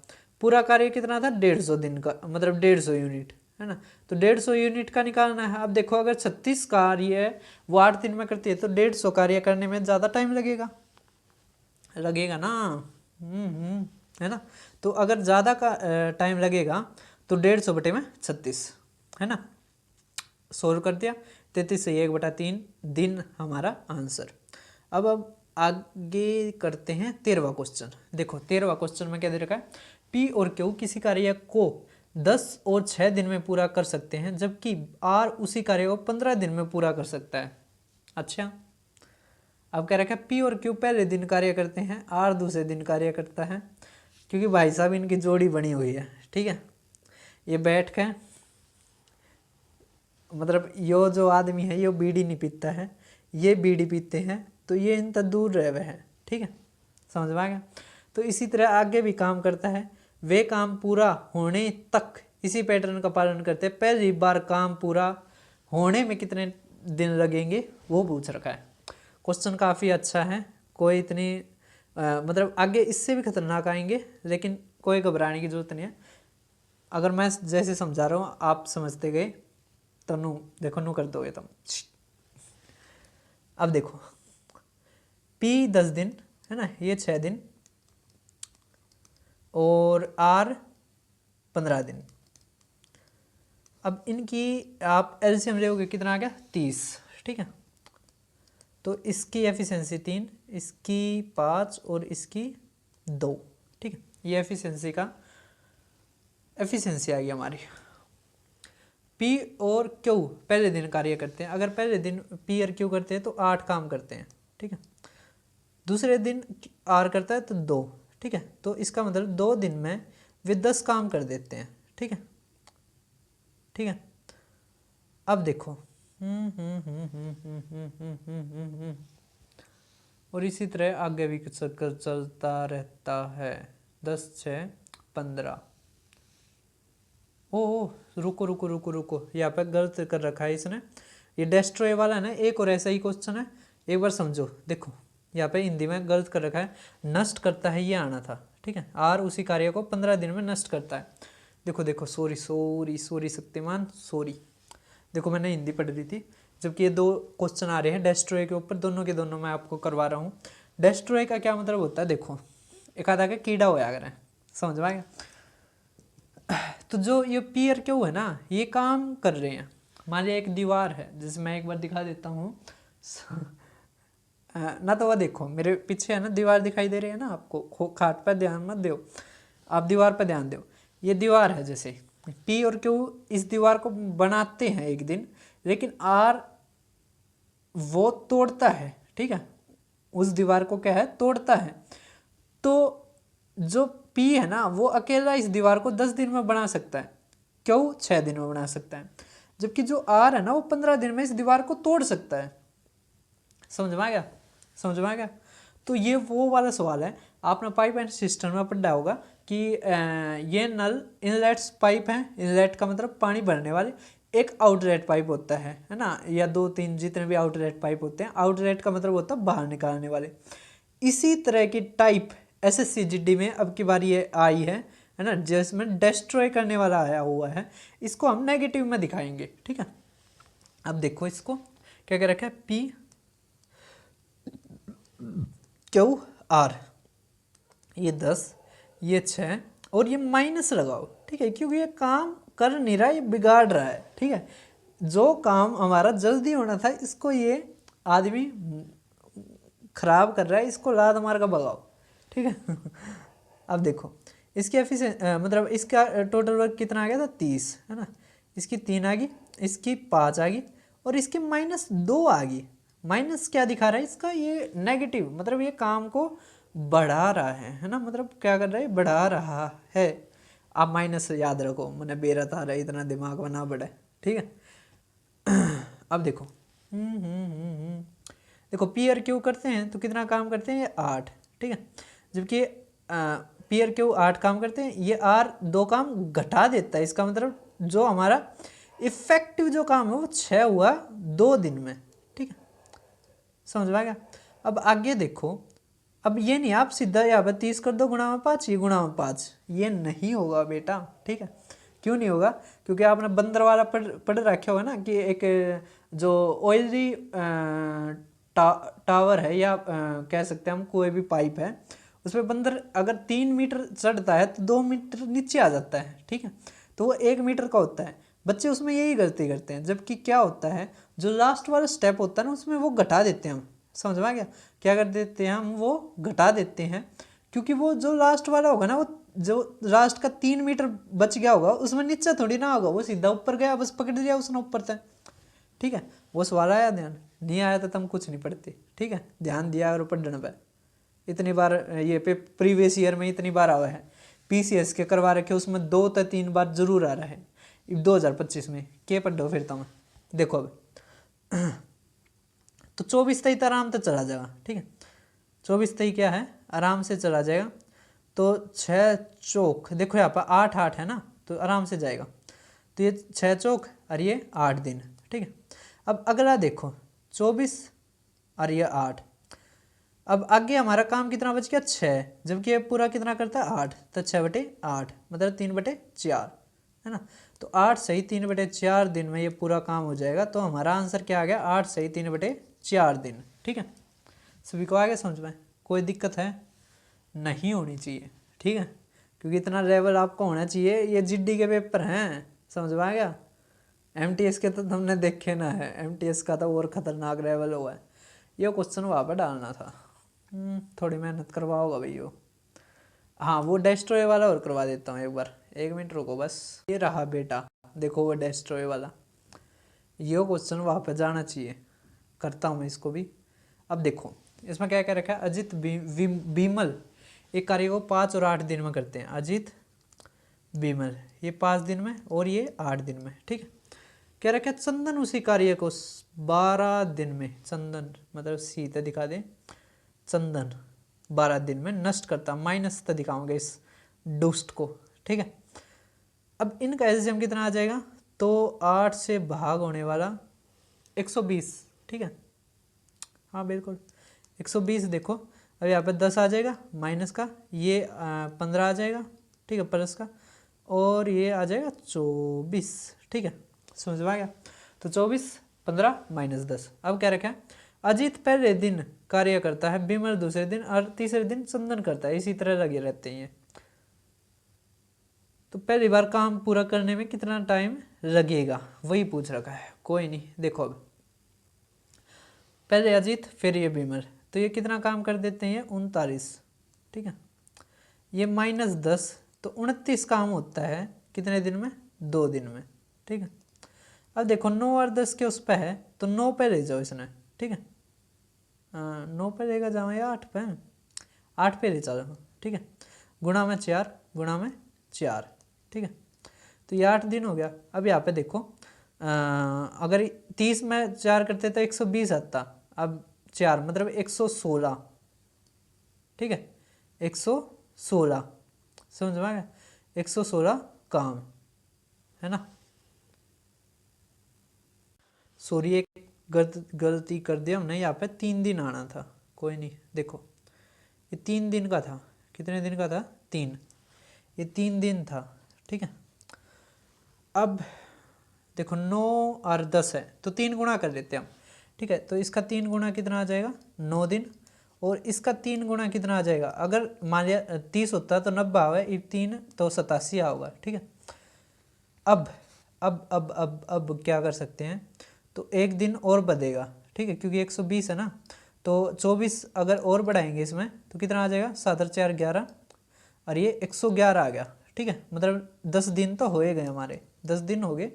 पूरा कार्य कितना था 150 दिन का, मतलब 150 यूनिट, है ना, तो 150 यूनिट का निकालना है। अब देखो अगर 36 कार्य है वो 8 दिन में करती है, तो 150 कार्य करने में ज़्यादा टाइम लगेगा ना, है ना। तो अगर ज़्यादा का टाइम लगेगा तो 150/36, है ना, सोल्व कर दिया, 33 से 1/3 दिन हमारा आंसर। अब आगे करते हैं 13वां क्वेश्चन। देखो 13वां क्वेश्चन में क्या दे रखा है, पी और क्यू किसी कार्य को 10 और 6 दिन में पूरा कर सकते हैं, जबकि आर उसी कार्य को 15 दिन में पूरा कर सकता है। अच्छा, अब क्या रखा है पी और क्यू पहले दिन कार्य करते हैं, आर दूसरे दिन कार्य करता है, क्योंकि भाई साहब इनकी जोड़ी बनी हुई है, ठीक है। ये बैठ के, मतलब यो जो आदमी है यो बीड़ी नहीं पीता है, ये बीड़ी पीते हैं, तो ये इन तक दूर रह हुए हैं, ठीक है, समझ में आ गया। तो इसी तरह आगे भी काम करता है, वे काम पूरा होने तक इसी पैटर्न का पालन करते हैं। पहली बार काम पूरा होने में कितने दिन लगेंगे वो पूछ रखा है। क्वेश्चन काफ़ी अच्छा है, कोई इतनी मतलब आगे इससे भी खतरनाक आएंगे, लेकिन कोई घबराने की जरूरत नहीं है। अगर मैं जैसे समझा रहा हूँ आप समझते गए तो नू देखो नू कर दोगे तुम। अब देखो P 10 दिन, है ना, ये 6 दिन, और R 15 दिन। अब इनकी आप एलसीएम लोगे कितना आ गया 30, ठीक है। तो इसकी एफिशिएंसी 3, इसकी 5 और इसकी 2, ठीक है। ये एफिशिएंसी आ गई हमारी। पी और क्यू पहले दिन कार्य करते हैं, अगर पहले दिन पी और क्यू करते हैं तो 8 काम करते हैं, ठीक है। दूसरे दिन आर करता है तो 2, ठीक है। तो इसका मतलब 2 दिन में वे 10 काम कर देते हैं, ठीक है। अब देखो और इसी तरह आगे भी चक्कर चलता रहता है। 10 6 15। ओ रुको, यहाँ पे गलत कर रखा है इसने, ये डेस्ट्रॉय वाला है ना। एक और ऐसा ही क्वेश्चन है, एक बार समझो। देखो यहाँ पे हिंदी में गलत कर रखा है, नष्ट करता है ये आना था, ठीक है। आर उसी कार्य को 15 दिन में नष्ट करता है। देखो सॉरी शक्तिमान, सॉरी। देखो मैंने हिंदी पढ़ ली थी, जबकि ये 2 क्वेश्चन आ रहे हैं डेस्ट्रॉय के ऊपर, दोनों के दोनों मैं आपको करवा रहा हूँ। डेस्ट्रॉय का क्या मतलब होता है, देखो एक आधा के कीड़ा होया करें, समझ में आएगा। तो जो ये पी और क्यू है ना, ये काम कर रहे हैं। मान लिया एक दीवार है, जिसे मैं एक बार दिखा देता हूँ ना, तो वह देखो मेरे पीछे है ना, दीवार दिखाई दे रही है ना आपको, खाट पर ध्यान मत दो, आप दीवार पर ध्यान दो। ये दीवार है, जैसे पी और क्यू इस दीवार को बनाते हैं एक दिन, लेकिन आर वो तोड़ता है, ठीक है, उस दीवार को क्या है तोड़ता है। तो जो P है ना वो अकेला इस दीवार को 10 दिन में बना सकता है, क्यों 6 दिन में बना सकता है, जबकि जो R है ना वो 15 दिन में इस दीवार को तोड़ सकता है। समझ में आ गया, समझ में आ गया। तो ये वो वाला सवाल है, आपने पाइप एंड सिस्टम में पढ़ा होगा कि ये नल इनलेट्स पाइप हैं, इनलेट का मतलब पानी भरने वाले, एक आउटलेट पाइप होता है ना, या 2-3 जितने भी आउटलेट पाइप होते हैं, आउटलेट का मतलब होता है बाहर निकालने वाले। इसी तरह की टाइप SSCGD में अब की बारी ये आई है ना, जिसमें डिस्ट्रॉय करने वाला आया हुआ है, इसको हम नेगेटिव में दिखाएंगे, ठीक है। अब देखो इसको क्या क्या रखा है, P Q R, ये 10 ये 6 और ये माइनस लगाओ, ठीक है, क्योंकि ये काम कर नहीं रहा, ये बिगाड़ रहा है, ठीक है। जो काम हमारा जल्दी होना था इसको ये आदमी खराब कर रहा है, इसको लात मार का भगाओ, ठीक है। अब देखो इसकी मतलब इसका टोटल वर्क कितना आ गया था 30 है ना, इसकी 3 आ गई, इसकी 5 आ गई और इसकी -2 आ गई। माइनस क्या दिखा रहा है इसका, ये नेगेटिव, मतलब ये काम को बढ़ा रहा है ना, मतलब क्या कर रहा है, बढ़ा रहा है। आप माइनस याद रखो, मैंने बेरा था रहा, इतना दिमाग बना पड़ा है, ठीक है। अब देखो देखो पी और क्यू करते हैं तो कितना काम करते हैं, ये 8, ठीक है, जबकि पी और क्यू 8 काम करते हैं, ये R 2 काम घटा देता है। इसका मतलब जो हमारा इफेक्टिव जो काम है वो 6 हुआ 2 दिन में, ठीक है, समझ में आ गया। अब आगे देखो, अब ये नहीं आप सीधा यहाँ पर 30 कर दो गुणा में 5, ये गुणा में 5, ये नहीं होगा बेटा, ठीक है। क्यों नहीं होगा, क्योंकि आपने बंदर वाला पढ़ रखा होगा ना कि एक जो ऑयली टावर है, या कह सकते हैं हम कोई भी पाइप है, उसमें बंदर अगर 3 मीटर चढ़ता है तो 2 मीटर नीचे आ जाता है, ठीक है, तो वो 1 मीटर का होता है। बच्चे उसमें यही गलती करते हैं, जबकि क्या होता है जो लास्ट वाला स्टेप होता है ना उसमें वो घटा देते हैं हम, समझ में आ गया, क्या कर देते हैं हम, वो घटा देते हैं, क्योंकि वो जो लास्ट वाला होगा ना, वो जो लास्ट का 3 मीटर बच गया होगा उसमें नीचे थोड़ी ना होगा, वो सीधा ऊपर गया, बस पकड़ लिया उसने ऊपर से, ठीक है। वो सवाल आया ध्यान, नहीं आया तो तुम कुछ नहीं पढ़ते, ठीक है, ध्यान दिया और पढ़ने पे। इतनी बार ये पे प्रीवियस ईयर में इतनी बार आया है, PCS के करवा रखे उसमें 2 या 3 बार जरूर आ रहा है। 2025 में क्या पढ़ो फिर तुम, देखो अब तो 24 तक आराम से चला जाएगा, ठीक है, 24 तक क्या है आराम से चला जाएगा। तो 6 चौक देखो यहाँ पर 8 है ना, तो आराम से जाएगा, तो ये 6 चौक और ये 8 दिन, ठीक है। अब अगला देखो 24 और ये 8, अब आगे हमारा काम कितना बच गया 6, जबकि ये पूरा कितना करता है 8, तो 6/8 मतलब 3/4 है ना, तो 8 सही 3/4 दिन में ये पूरा काम हो जाएगा। तो हमारा आंसर क्या आ गया, 8 सही 3/4 दिन, ठीक है। सभी को आ गया समझ में, कोई दिक्कत है नहीं होनी चाहिए, ठीक है, क्योंकि इतना लेवल आपको होना चाहिए, ये GD के पेपर हैं, समझ में आ गया। MTS के तो तुमने देखे ना है, MTS का तो और खतरनाक लेवल हुआ है। ये क्वेश्चन वहाँ पर डालना था, थोड़ी मेहनत करवाओगा भाई वो। हाँ वो डेस्ट्रॉय वाला और करवा देता हूँ एक बार, 1 मिनट रुको बस। ये रहा बेटा, देखो वो डेस्ट्रॉय वाला, ये क्वेश्चन वहाँ पे जाना चाहिए, करता हूँ मैं इसको भी। अब देखो इसमें क्या क्या रखा है, अजित बीमल एक कार्य को 5 और 8 दिन में करते हैं। अजित बीमल ये 5 दिन में और ये 8 दिन में, ठीक है। क्या रखा है, चंदन उसी कार्य को 12 दिन में, चंदन मतलब सीधे दिखा दें, चंदन 12 दिन में नष्ट करता, माइनस तो दिखाऊंगे इस दुष्ट को, ठीक है। अब इनका एलसीएम कितना आ जाएगा, तो 8 से भाग होने वाला 120, ठीक है, हाँ बिल्कुल 120। देखो अब यहाँ पर 10 आ जाएगा माइनस का, ये 15 आ जाएगा, ठीक है, प्लस का, और ये आ जाएगा 24, ठीक है, समझ में आ गया। तो 24 15 -10। अब क्या रखा है, अजीत पहले दिन कार्य करता है, बिमल दूसरे दिन और तीसरे दिन चंदन करता है, इसी तरह लगे रहते हैं। तो पहली बार काम पूरा करने में कितना टाइम लगेगा वही पूछ रखा है, कोई नहीं। देखो अब पहले अजीत फिर ये बिमल, तो ये कितना काम कर देते हैं 39, ठीक है, ये -10 तो 29 काम होता है कितने दिन में, 2 दिन में, ठीक है। अब देखो 9 और 10 के उस पर है तो 9 पे ले जाओ इसने, ठीक है, 9 पे लेगा जाओ या 8 पे, 8 पे ले जाओ, ठीक है। गुणा में 4 गुणा में 4, ठीक है। तो ये 8 दिन हो गया। अब यहाँ पे देखो अगर 30 में 4 करते तो 120 आता, अब 4 मतलब 116, ठीक है, 116, समझ में आ गया, 116 काम है ना। सॉरी एक गलती कर दिया हमने, यहाँ पे 3 दिन आना था, कोई नहीं। देखो ये 3 दिन का था, कितने दिन का था, 3, ये 3 दिन था, ठीक है। अब देखो 9 और 10 है तो 3 गुणा कर लेते हैं हम, ठीक है। तो इसका 3 गुणा कितना आ जाएगा, 9 दिन, और इसका 3 गुणा कितना आ जाएगा, अगर मान लिया 30 होता तो 90 आवे, 3 तो 87 होगा, ठीक है। अब क्या कर सकते हैं, तो एक दिन और बढ़ेगा, ठीक है, क्योंकि 120 है ना, तो 24 अगर और बढ़ाएंगे इसमें तो कितना आ जाएगा, 7 और 4 11, और ये 111 आ गया, ठीक है। मतलब 10 दिन तो हो गए हमारे, 10 दिन हो गए।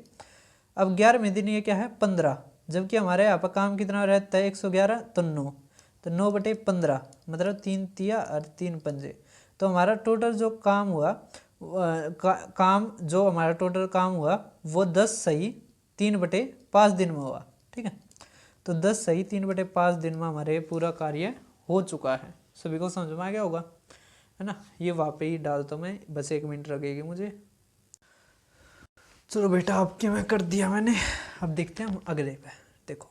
अब 11वें दिन ये क्या है, 15, जबकि हमारे यहाँ पर काम कितना रहता है, 111, तो 9, तो 9/15 मतलब 3 तिया और 3 पंजे, तो हमारा टोटल जो काम हुआ काम जो हमारा टोटल काम हुआ वो 10 सही 3/5 दिन में हुआ, ठीक है। तो 10 सही 3/5 दिन में हमारे पूरा कार्य हो चुका है। सभी को समझ में आ गया होगा, है ना। ये वहाँ पे ही डालता हूँ मैं, बस 1 मिनट लगेगी मुझे। चलो बेटा आपके में कर दिया मैंने, अब देखते हैं हम अगले पे। देखो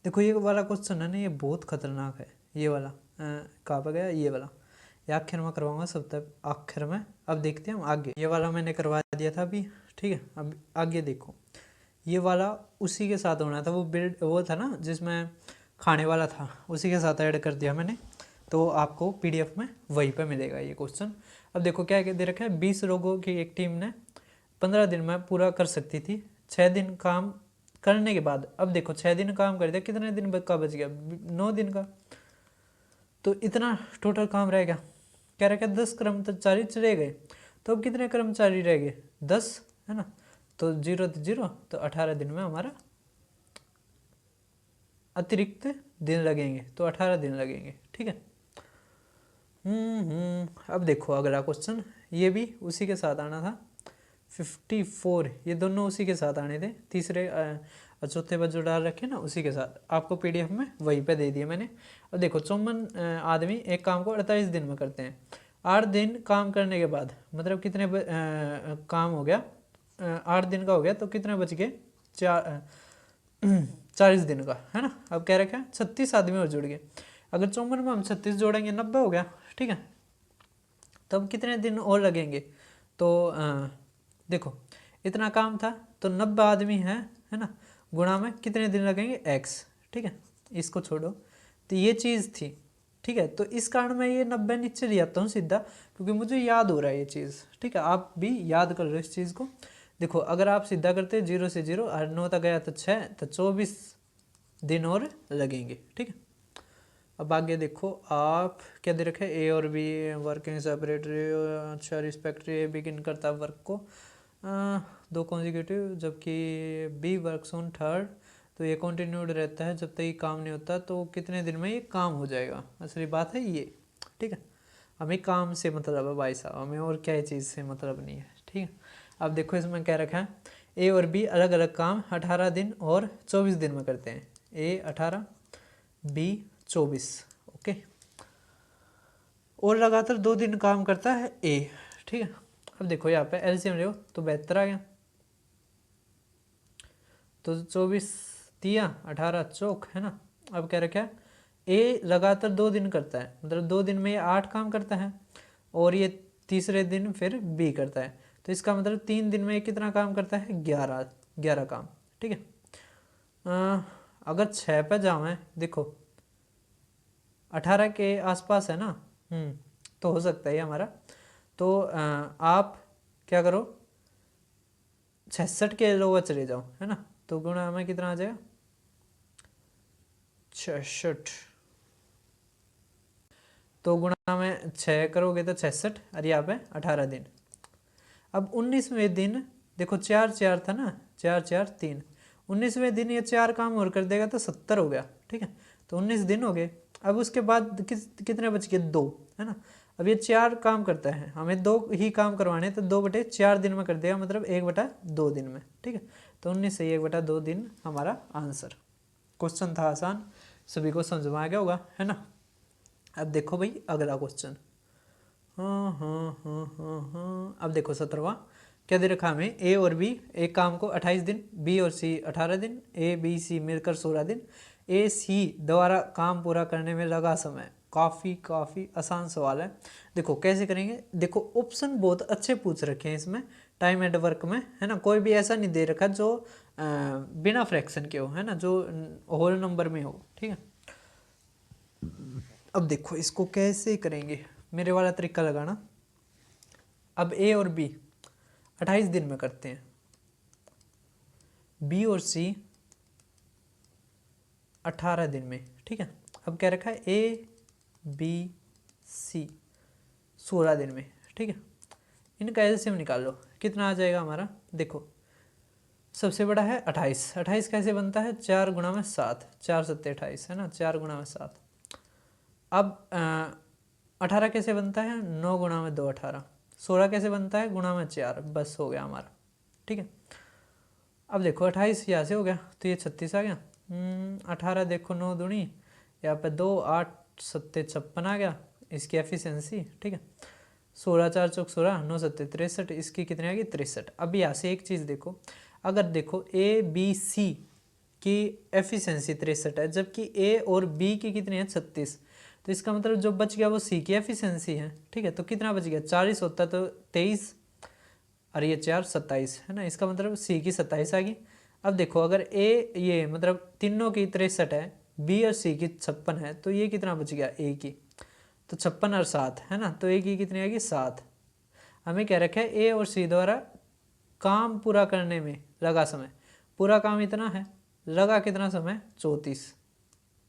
देखो ये वाला क्वेश्चन है ना, ये बहुत खतरनाक है, ये वाला कहाँ पर गया, ये वाला, ये आखिर में करवाऊंगा सब तक आखिर में। अब देखते हैं हम आगे, ये वाला मैंने करवा दिया था अभी, ठीक है। अब आगे देखो, ये वाला उसी के साथ होना था, वो बिल्ड वो था ना जिसमें खाने वाला था, उसी के साथ ऐड कर दिया मैंने, तो आपको पीडीएफ में वहीं पे मिलेगा ये क्वेश्चन। अब देखो क्या दे रखा है, 20 लोगों की एक टीम ने 15 दिन में पूरा कर सकती थी, 6 दिन काम करने के बाद। अब देखो 6 दिन काम कर दिया, कितने दिन का बच गया, 9 दिन का, तो इतना टोटल काम रह गया। क्या रह गया, 10 कर्मचारी रह गए, तो अब कितने कर्मचारी रह गए, 10, है ना। तो 0 तो 0, तो 18 दिन में हमारा अतिरिक्त दिन लगेंगे, तो 18 दिन लगेंगे, ठीक है। अब देखो अगला क्वेश्चन, ये भी उसी के साथ आना था, 54, ये दोनों उसी के साथ आने थे, तीसरे चौथे पर जो डाल रखे ना उसी के साथ, आपको पीडीएफ में वहीं पे दे दिया मैंने। अब देखो 54 आदमी एक काम को 48 दिन में करते हैं, 8 दिन काम करने के बाद मतलब कितने काम हो गया, 8 दिन का हो गया, तो कितने बच गए, 40 दिन का, है ना। अब क्या रखा है, 36 आदमी और जुड़ गए, अगर 54 में हम 36 जोड़ेंगे 90 हो गया, ठीक है। तब कितने दिन और लगेंगे, तो देखो इतना काम था तो 90 आदमी है ना, गुणा में कितने दिन लगेंगे, x, ठीक है। इसको छोड़ो, तो ये चीज़ थी, ठीक है। तो इस कारण मैं ये 90 नीचे ले आता हूँ सीधा, क्योंकि मुझे याद हो रहा है ये चीज़, ठीक है। आप भी याद कर लो इस चीज़ को। देखो अगर आप सीधा करते 0 से 0 और 9 तक गया तो 6, तो 24 दिन और लगेंगे, ठीक है। अब आगे देखो, आप क्या दे रखे, ए और बी वर्किंग सेपरेटरी, अच्छा रिस्पेक्टरी, ए बिगिन करता है वर्क को 2 कॉन्जिक्यूटिव, जबकि बी वर्क्स ऑन थर्ड, तो ये कंटिन्यूड रहता है जब तक ये काम नहीं होता, तो कितने दिन में ये काम हो जाएगा, असली बात है ये, ठीक है। हमें काम से मतलब है भाई साहब, हमें और क्या चीज़ से मतलब नहीं है, ठीक है। अब देखो इसमें क्या रखा है, ए और बी अलग अलग काम 18 दिन और 24 दिन में करते हैं, ए 18 बी 24, ओके। और लगातार 2 दिन काम करता है ए, ठीक है। अब देखो यहाँ पे एलसीएम ले तो 72 आ गया, तो 24 तिया 18 चौक, है ना। अब क्या रखा है, ए लगातार 2 दिन करता है, मतलब 2 दिन में ये 8 काम करता है, और ये तीसरे दिन फिर बी करता है, तो इसका मतलब 3 दिन में ये कितना काम करता है, 11 काम, ठीक है। अगर 6 पे जाओ, देखो 18 के आसपास है ना, तो हो सकता है हमारा, तो आप क्या करो 66 के लोवर चले जाओ, है ना, तो गुणा में कितना आ जाएगा, 66, तो गुणा में 6 करोगे तो 66, और यहाँ पे 18 दिन। अब 19वें दिन देखो 4 4 था ना, 4 4 3, 19वें दिन ये 4 काम और कर देगा तो 70 हो गया, ठीक है। तो 19 दिन हो गए। अब उसके बाद कितने बच गए, 2, है ना। अब ये 4 काम करता है, हमें 2 ही काम करवाने, तो 2/4 दिन में कर देगा, मतलब 1/2 दिन में, ठीक है। तो 19 से 1/2 दिन हमारा आंसर। क्वेश्चन था आसान, सभी को समझ में आ गया होगा, है ना। अब देखो भाई अगला क्वेश्चन। हाँ। अब देखो 17वां क्या दे रखा हमें, ए और बी एक काम को 28 दिन, बी और सी 18 दिन, ए बी सी मिलकर 16 दिन, ए सी द्वारा काम पूरा करने में लगा समय। काफ़ी आसान सवाल है। देखो कैसे करेंगे, देखो ऑप्शन बहुत अच्छे पूछ रखे हैं इसमें टाइम एंड वर्क में, है ना। कोई भी ऐसा नहीं दे रखा जो बिना फ्रैक्शन के हो, है ना, जो होल नंबर में हो, ठीक है। अब देखो इसको कैसे करेंगे, मेरे वाला तरीका लगाना। अब ए और बी 28 दिन में करते हैं, बी और सी 18 दिन में, ठीक है। अब क्या रखा है, ए बी सी 16 दिन में, ठीक है। इनका एलसीएम निकाल लो, कितना आ जाएगा हमारा। देखो सबसे बड़ा है 28, 28 कैसे बनता है, 4 गुणा में 7, 4 7 28, है ना, 4 गुणा में 7। अब 18 कैसे बनता है, 9 गुणा में 2 18, 16 कैसे बनता है, गुणा में 4, बस हो गया हमारा, ठीक है। अब देखो 28 यहाँ से हो गया, तो ये 36 आ गया। 18 देखो 9 दूनी, यहाँ पे 2 8 7 56 आ गया, इसकी एफिशिएंसी, ठीक है। 16 4 चौक 16, 9 7 63, इसकी कितनी आ गई 63। अब यहाँ से एक चीज़ देखो, अगर देखो ए बी सी की एफिशिएंसी 63 है, जबकि ए और बी की कितनी है 36, तो इसका मतलब जो बच गया वो सी की एफिशिएंसी है, ठीक है। तो कितना बच गया, 40 होता तो 23 और ये 4 27, है ना, इसका मतलब सी की 27 आ गई। अब देखो अगर ए ये मतलब तीनों की 63 है, बी और सी की 56 है, तो ये कितना बच गया ए की, तो 56 और 7, है ना, तो ए की कितनी आएगी 7। हमें क्या रखा है, ए और सी द्वारा काम पूरा करने में लगा समय, पूरा काम इतना है, लगा कितना समय 34,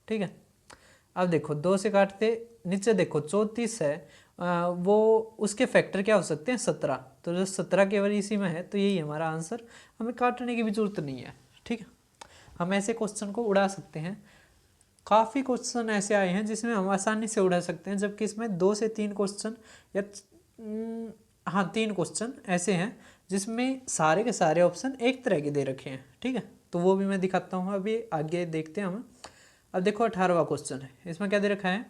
ठीक है। अब देखो 2 से काटते, नीचे देखो 34 है, वो उसके फैक्टर क्या हो सकते हैं 17, तो जो 17 केवल इसी में है, तो यही हमारा आंसर, हमें काटने की भी जरूरत नहीं है, ठीक है। हम ऐसे क्वेश्चन को उड़ा सकते हैं, काफ़ी क्वेश्चन ऐसे आए हैं जिसमें हम आसानी से उड़ा सकते हैं, जबकि इसमें 2 से 3 क्वेश्चन या हाँ 3 क्वेश्चन ऐसे हैं जिसमें सारे के सारे ऑप्शन एक तरह के दे रखे हैं, ठीक है। तो वो भी मैं दिखाता हूँ, अभी आगे देखते हैं हम। अब देखो 18वां क्वेश्चन है, इसमें क्या दे रखा है,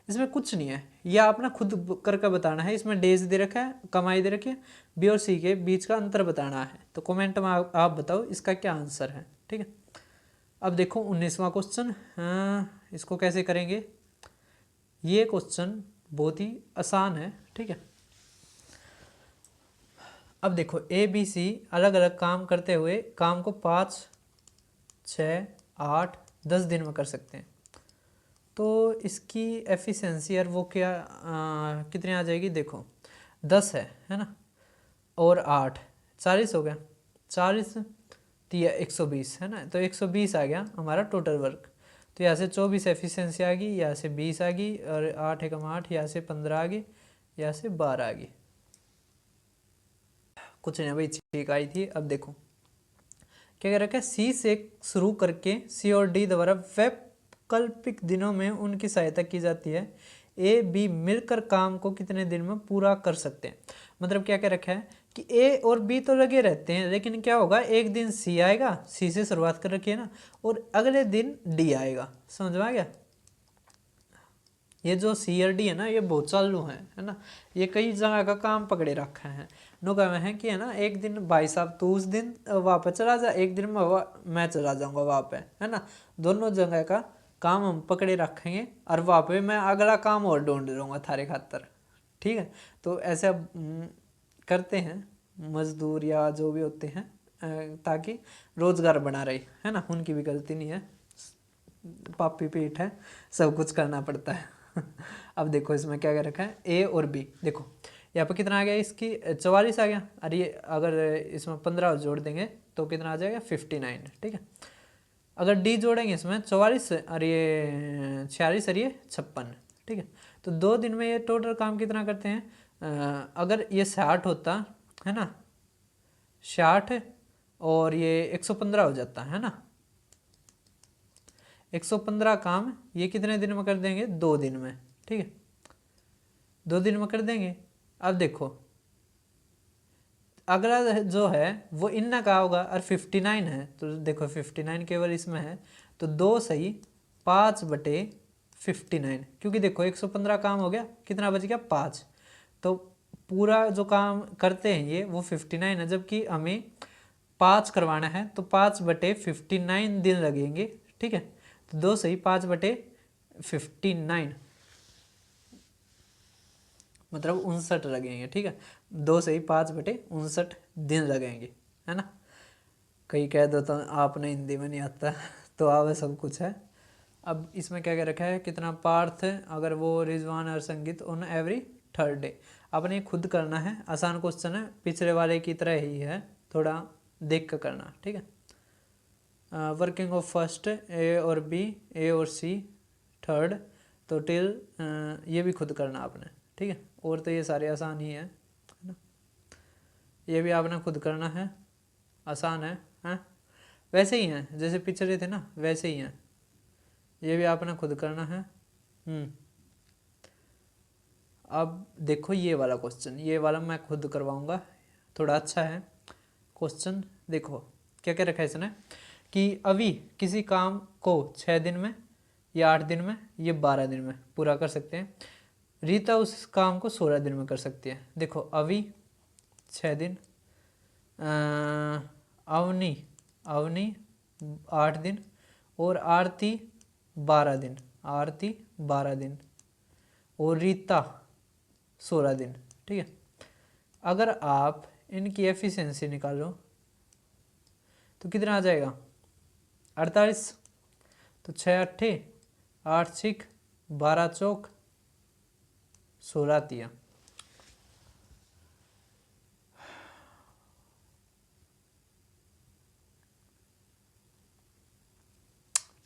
इसमें कुछ नहीं है, यह अपना खुद करके बताना है। इसमें डेज दे रखा है, कमाई दे रखी है, बी और सी के बीच का अंतर बताना है। तो कमेंट में आप बताओ इसका क्या आंसर है, ठीक है। अब देखो 19वां क्वेश्चन, इसको कैसे करेंगे, ये क्वेश्चन बहुत ही आसान है, ठीक है। अब देखो ए बी सी अलग अलग काम करते हुए काम को 5 6 8 10 दिन में कर सकते हैं, तो इसकी एफिशिएंसी यार वो क्या कितनी आ जाएगी, देखो 10 है ना, और 8 40 हो गया, 40 तो यह 120, है ना, तो 120 आ गया हमारा टोटल वर्क। तो यहाँ से 24 एफिशिएंसी आ गई, यहाँ से 20 आ गई, और 8 एकम 8, यहाँ से 15 आ गई, यहाँ से 12 आ गई। कुछ नहीं भाई, ठीक आई थी। अब देखो क्या कह रखा है, सी से शुरू करके सी और डी द्वारा वैकल्पिक दिनों में उनकी सहायता की जाती है, ए बी मिलकर काम को कितने दिन में पूरा कर सकते हैं। मतलब क्या कह रखा है कि ए और बी तो लगे रहते हैं, लेकिन क्या होगा, एक दिन सी आएगा, सी से शुरुआत कर रखी है ना, और अगले दिन डी आएगा, समझ में आ गया। ये जो सी और डी है ना, ये बहुत चालू है ना, ये कई जगह का काम पकड़े रखा है। नुका में है कि है ना, एक दिन भाई साहब तू उस दिन वहाँ पे चला जा, एक दिन मैं चला जाऊँगा वहाँ पे, है ना, दोनों जगह का काम हम पकड़े रखेंगे, और वहाँ पे मैं अगला काम और ढूंढ लूँगा थारे खातर, ठीक है। तो ऐसे करते हैं मजदूर या जो भी होते हैं, ताकि रोजगार बना रहे, है ना, उनकी भी गलती नहीं है, पापी पेट है, सब कुछ करना पड़ता है। अब देखो इसमें क्या क्या रखा है, ए और बी, देखो यहाँ पर कितना आ गया, इसकी 44 आ गया, और ये अगर इसमें 15 जोड़ देंगे तो कितना आ जाएगा 59, ठीक है। अगर डी जोड़ेंगे इसमें 44 और ये 46 और ये 56, ठीक है। तो 2 दिन में ये टोटल काम कितना करते हैं, अगर ये 60 होता है ना, 60 और ये 115 हो जाता है ना, 115 काम ये कितने दिन में कर देंगे? 2 दिन में, ठीक है, 2 दिन में कर देंगे। अब देखो अगला जो है वो इनना का होगा और 59 है, तो देखो 59 केवल इसमें है, तो 2 सही 5/59, क्योंकि देखो 115 काम हो गया, कितना बच गया? 5। तो पूरा जो काम करते हैं ये वो 59 है, जबकि हमें 5 करवाना है, तो 5/59 दिन लगेंगे, ठीक है। तो 2 सही 5/59 मतलब 59 लगेंगे, ठीक है। 2 सही 5/59 दिन लगेंगे, है ना। कहीं कह दो तो आपने हिंदी में नहीं आता तो आवे सब कुछ है। अब इसमें क्या क्या रखा है? कितना पार्थ अगर वो रिजवान और संगीत ऑन एवरी थर्ड डे। आपने खुद करना है, आसान क्वेश्चन है, पिछले वाले की तरह ही है, थोड़ा देख कर करना, ठीक है। वर्किंग ऑफ फर्स्ट ए और बी, ए और सी थर्ड, तो टिल ये भी खुद करना आपने, ठीक है। और तो ये सारे आसान ही है ना, ये भी आपने खुद करना है, आसान है, हैं? वैसे ही हैं जैसे पिछले थे ना, वैसे ही हैं, ये भी आपने खुद करना है। अब देखो ये वाला क्वेश्चन, ये वाला मैं खुद करवाऊंगा, थोड़ा अच्छा है क्वेश्चन। देखो क्या क्या रखा है इसने कि अभी किसी काम को 6 दिन में या 8 दिन में या 12 दिन में पूरा कर सकते हैं, रीता उस काम को 16 दिन में कर सकती है। देखो अभी 6 दिन, अवनी अवनी 8 दिन और आरती 12 दिन, आरती 12 दिन और रीता 16 दिन, ठीक है। अगर आप इनकी एफिशिएंसी निकालो तो कितना आ जाएगा? 48। तो 6 अट्ठे 8 छिक 12 चौक 16 तिया,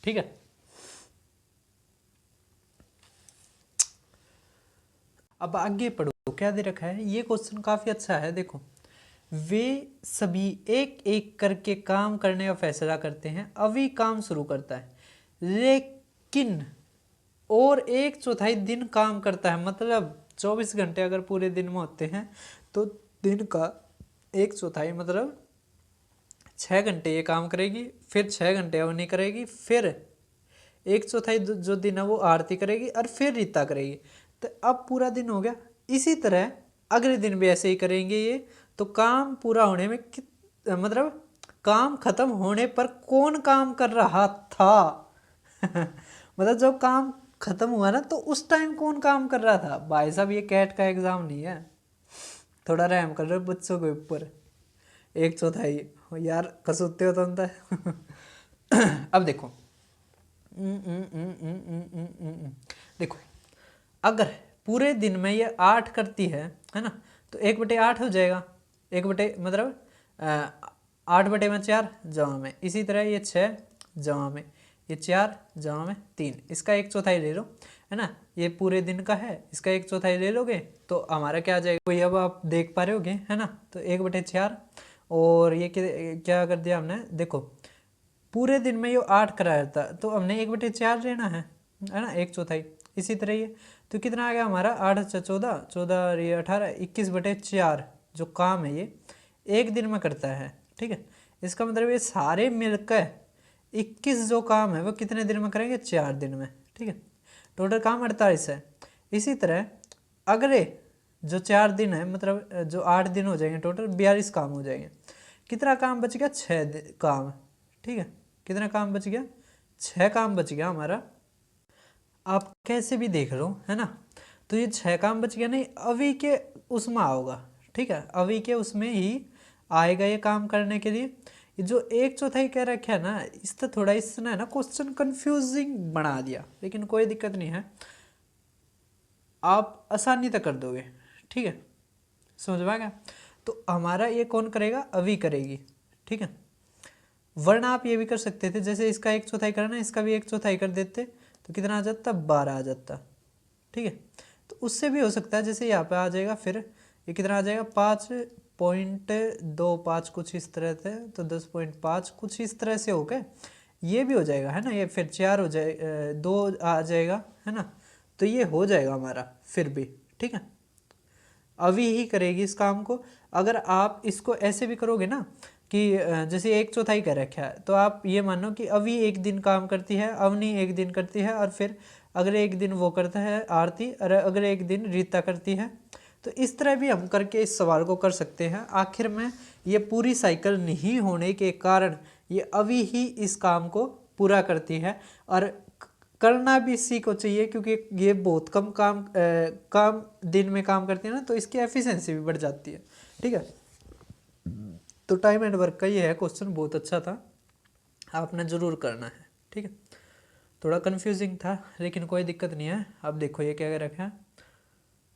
ठीक है। अब आगे पढ़ो, क्या दे रखा है? ये क्वेश्चन काफी अच्छा है। देखो वे सभी एक एक करके काम करने का फैसला करते हैं, अभी काम शुरू करता है, लेकिन और 1/4 दिन काम करता है। मतलब 24 घंटे अगर पूरे दिन में होते हैं तो दिन का 1/4 मतलब 6 घंटे ये काम करेगी, फिर 6 घंटे अवनी करेगी, फिर 1/4 जो दिन है वो आरती करेगी और फिर रीता करेगी। तो अब पूरा दिन हो गया। इसी तरह अगले दिन भी ऐसे ही करेंगे ये। तो काम पूरा होने में मतलब काम खत्म होने पर कौन काम कर रहा था मतलब जब काम खत्म हुआ ना तो उस टाइम कौन काम कर रहा था? भाई साहब ये कैट का एग्जाम नहीं है, थोड़ा रहम कर रहे हो बच्चों के ऊपर। 1/4 यार कसुत्ते हो तुम तो अब देखो देखो अगर पूरे दिन में ये 8 करती है ना, तो 1/8 हो जाएगा। 1 मतलब 8/4 जमा में, इसी तरह ये 6 जमा में, ये 4 जमा में 3, इसका 1/4 ले लो, है ना। ये पूरे दिन का है, इसका 1/4 ले लोगे तो हमारा क्या आ जाएगा? कोई अब आप देख पा रहे होगे, है ना। तो 1/4 और ये क्या कर दिया हमने? देखो पूरे दिन में ये 8 कराया था तो हमने 1/4 लेना है ना, 1/4। इसी तरह ये तो कितना आ गया हमारा? 8 × 14, 14 ये 18, 21/4 जो काम है ये 1 दिन में करता है, ठीक है। इसका मतलब ये सारे मिलकर 21 जो काम है वो कितने दिन में करेंगे? 4 दिन में, ठीक है। टोटल काम 48 है। इसी तरह अगले जो 4 दिन है मतलब जो 8 दिन हो जाएंगे, टोटल 42 काम हो जाएंगे। कितना काम बच गया? 6 काम, ठीक है। कितना काम बच गया? 6 काम बच गया हमारा। आप कैसे भी देख लो, है ना। तो ये 6 काम बच गया, नहीं अभी के उसमें आओगा, ठीक है, अभी के उसमें ही आएगा ये काम करने के लिए। ये जो 1/4 कह रखा है ना, इससे थोड़ा इसने ना क्वेश्चन कंफ्यूजिंग बना दिया, लेकिन कोई दिक्कत नहीं है, आप आसानी तक कर दोगे, ठीक है। समझ में आ गया? तो हमारा ये कौन करेगा? अभी करेगी, ठीक है। वरना आप ये भी कर सकते थे, जैसे इसका 1/4 करना, इसका भी 1/4 कर देते तो कितना आ जाता? 12 आ जाता, ठीक है। तो उससे भी हो सकता है, जैसे यहाँ पे आ जाएगा, फिर ये कितना आ जाएगा? 5.25 कुछ इस तरह से, तो 10.5 कुछ इस तरह से हो गए। ये भी हो जाएगा, है ना, ये फिर 4 हो जाए 2 आ जाएगा, है ना, तो ये हो जाएगा हमारा फिर भी, ठीक है। अभी ही करेगी इस काम को। अगर आप इसको ऐसे भी करोगे ना कि जैसे 1/4 कर रखा है, तो आप ये मानो कि अभी एक दिन काम करती है, अवनी एक दिन करती है, और फिर अगले एक दिन वो करता है आरती, और अगले एक दिन रीता करती है। तो इस तरह भी हम करके इस सवाल को कर सकते हैं। आखिर में ये पूरी साइकिल नहीं होने के कारण ये अभी ही इस काम को पूरा करती है, और करना भी इसी को चाहिए, क्योंकि ये बहुत कम दिन में काम करती है ना, तो इसकी एफिशिएंसी भी बढ़ जाती है, ठीक है। तो टाइम एंड वर्क का ये है क्वेश्चन, बहुत अच्छा था, आपने ज़रूर करना है, ठीक है। थोड़ा कंफ्यूजिंग था लेकिन कोई दिक्कत नहीं है। अब देखो ये क्या रखा है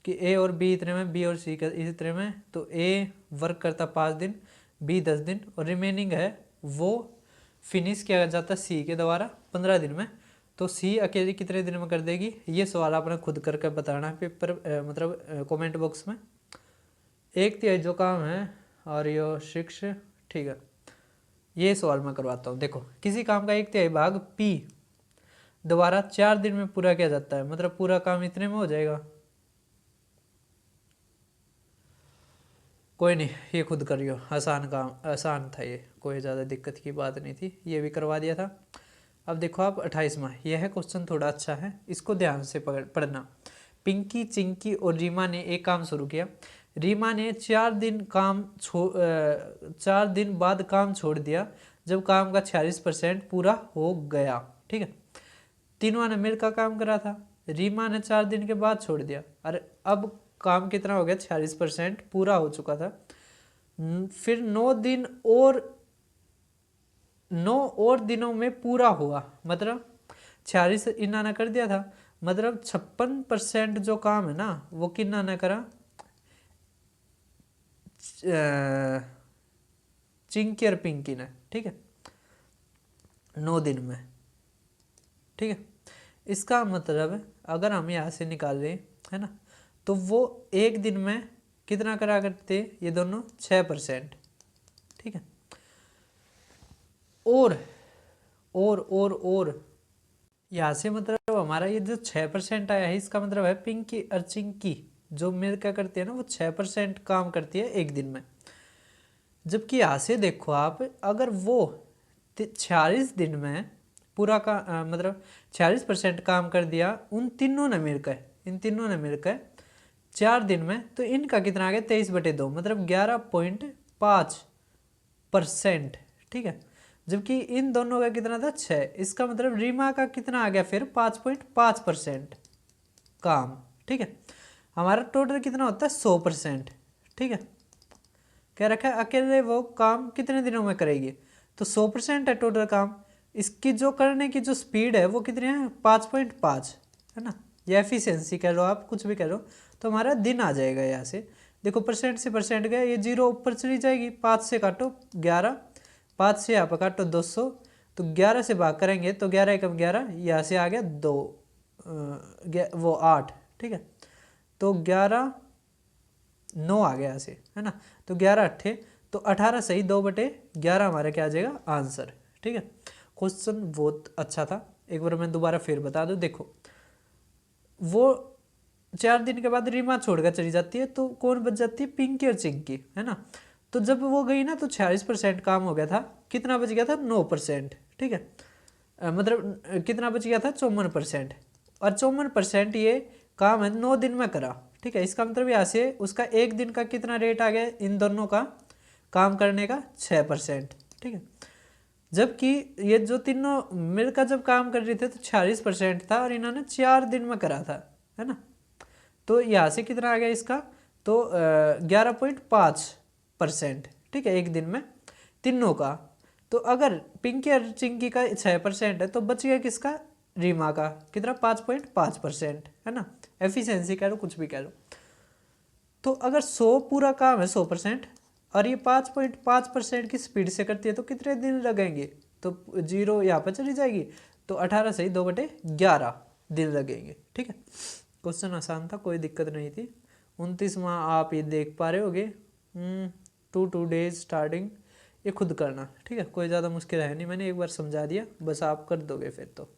कि ए और बी इतने में, बी और सी इस तरह में, तो ए वर्क करता 5 दिन, बी 10 दिन, और रिमेनिंग है वो फिनिश किया जाता सी के द्वारा 15 दिन में। तो सी अकेले कितने दिन में कर देगी, ये सवाल आपने खुद करके बताना है पेपर मतलब कमेंट बॉक्स में। 1/3 जो काम है और ये 6, ठीक है। ये सवाल मैं करवाता हूँ। देखो, किसी काम का 1/3 भाग पी दोबारा 4 दिन में पूरा किया जाता है, मतलब पूरा काम इतने में हो जाएगा। कोई नहीं, ये खुद करियो, आसान काम, आसान था ये, कोई ज़्यादा दिक्कत की बात नहीं थी, ये भी करवा दिया था। अब देखो आप 28वां, यह क्वेश्चन थोड़ा अच्छा है, इसको ध्यान से पढ़ना। पिंकी, चिंकी और रीमा ने एक काम शुरू किया। रीमा ने 4 दिन बाद काम छोड़ दिया जब काम का 46% पूरा हो गया, ठीक है। तीनों ने मिलकर काम करा था, रीमा ने 4 दिन के बाद छोड़ दिया, अरे अब काम कितना हो गया, 46% पूरा हो चुका था। फिर 9 और दिनों में पूरा हुआ, मतलब 46 इन्होंने कर दिया था, मतलब 56% जो काम है ना वो किन्ना ने करा, चिंकी और पिंकी ने, ठीक है, 9 दिन में, ठीक है। इसका मतलब अगर हम यहाँ से निकाल लें, है ना, तो वो एक दिन में कितना करा करते ये दोनों, 6%, ठीक है। और यहाँ से मतलब हमारा ये जो 6% आया है, इसका मतलब है पिंकी और चिंकी जो मिल क्या करती है ना, वो 6% काम करती है एक दिन में। जबकि यहाँ से देखो आप, अगर वो 46 दिन में पूरा का मतलब 46% काम कर दिया इन तीनों ने मिलकर 4 दिन में, तो इनका कितना आ गया, 23/2, मतलब 11.5%, ठीक है। जबकि इन दोनों का कितना था, 6, इसका मतलब रीमा का कितना आ गया फिर, 5.5% काम, ठीक है। हमारा टोटल कितना होता है, 100%, ठीक है। कह रखा है अकेले वो काम कितने दिनों में करेगी, तो 100% है टोटल काम। इसकी जो करने की जो स्पीड है वो कितनी है, 5.5, है ना, या एफिशिएंसी कह लो आप, कुछ भी कह लो, तो हमारा दिन आ जाएगा। यहाँ से देखो परसेंट से परसेंट गया, ये 0 ऊपर चली जाएगी, 5 से काटो 11, 5 से यहाँ पर काटो 200, तो 11 से भाग करेंगे तो 11 एकम 11, यहाँ से आ गया 2 वो 8, ठीक है। तो 11 9 आ गया ऐसे, है ना, तो 11 अट्ठे, तो 18 सही, 2/11 हमारा क्या आ जाएगा, आंसर, ठीक है। क्वेश्चन बहुत अच्छा था, एक बार मैं दोबारा फिर बता दूं। देखो, वो 4 दिन के बाद रीमा छोड़कर चली जाती है, तो कौन बच जाती है, पिंकी और चिंकी, है ना। तो जब वो गई ना तो 46% काम हो गया था, कितना बच गया था, 9%, ठीक है। मतलब कितना बच गया था, 54%, और 54% ये काम है 9 दिन में करा, ठीक है। इसका मतलब यहाँ से उसका एक दिन का कितना रेट आ गया, इन दोनों का काम करने का, 6%, ठीक है। जबकि ये जो तीनों मिलकर जब काम कर रहे थे तो 46% था, और इन्होंने 4 दिन में करा था, है ना। तो यहाँ से कितना आ गया इसका, तो 11.5%, ठीक है, एक दिन में तीनों का। तो अगर पिंकी और चिंकी का 6% है, तो बच गया किसका, रीमा का, कितना, 5.5%, है ना। एफिशिएंसी कह लो, कुछ भी कह लो। तो अगर 100 पूरा काम है 100%, और ये 5.5% की स्पीड से करती है, तो कितने दिन लगेंगे, तो 0 यहाँ पर चली जाएगी, तो 18 सही 2/11 दिन लगेंगे, ठीक है। क्वेश्चन आसान था, कोई दिक्कत नहीं थी। 29वां आप ये देख पा रहे होगे, 2 days स्टार्टिंग, ये खुद करना, ठीक है, कोई ज़्यादा मुश्किल है नहीं, मैंने एक बार समझा दिया, बस आप कर दोगे फिर तो।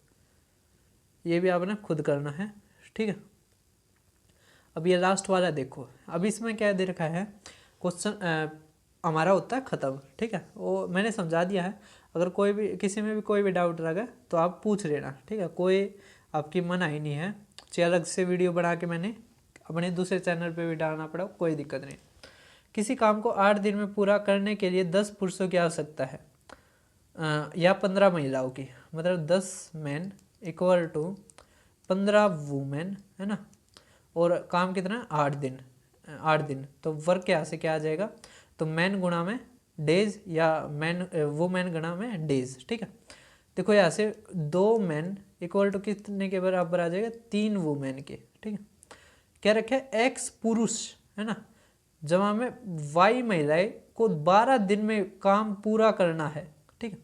ये भी आपने खुद करना है, ठीक है। अब ये लास्ट वाला देखो, अब इसमें क्या दे रखा है, क्वेश्चन हमारा होता है ख़त्म, ठीक है, वो मैंने समझा दिया है। अगर कोई भी किसी में भी कोई भी डाउट लगा तो आप पूछ लेना, ठीक है, कोई आपकी मनाही नहीं है। चाहे अलग से वीडियो बना के मैंने अपने दूसरे चैनल पे भी डालना पड़ा, कोई दिक्कत नहीं। किसी काम को 8 दिन में पूरा करने के लिए 10 पुरुषों की आवश्यकता है या 15 महिलाओं की, मतलब 10 मैन इक्वल टू 15 वुमेन, है ना, और काम कितना, 8 दिन, 8 दिन। तो वर्क यहाँ से क्या आ जाएगा, तो मैन गुणा में डेज या मैन वुमेन गुणा में डेज, ठीक है। देखो यहाँ से 2 मैन इक्वल टू कितने के बराबर आ जाएगा, 3 वुमेन के, ठीक है। क्या रखे, एक्स पुरुष, है ना, जमा में वाई महिलाएं को 12 दिन में काम पूरा करना है, ठीक है।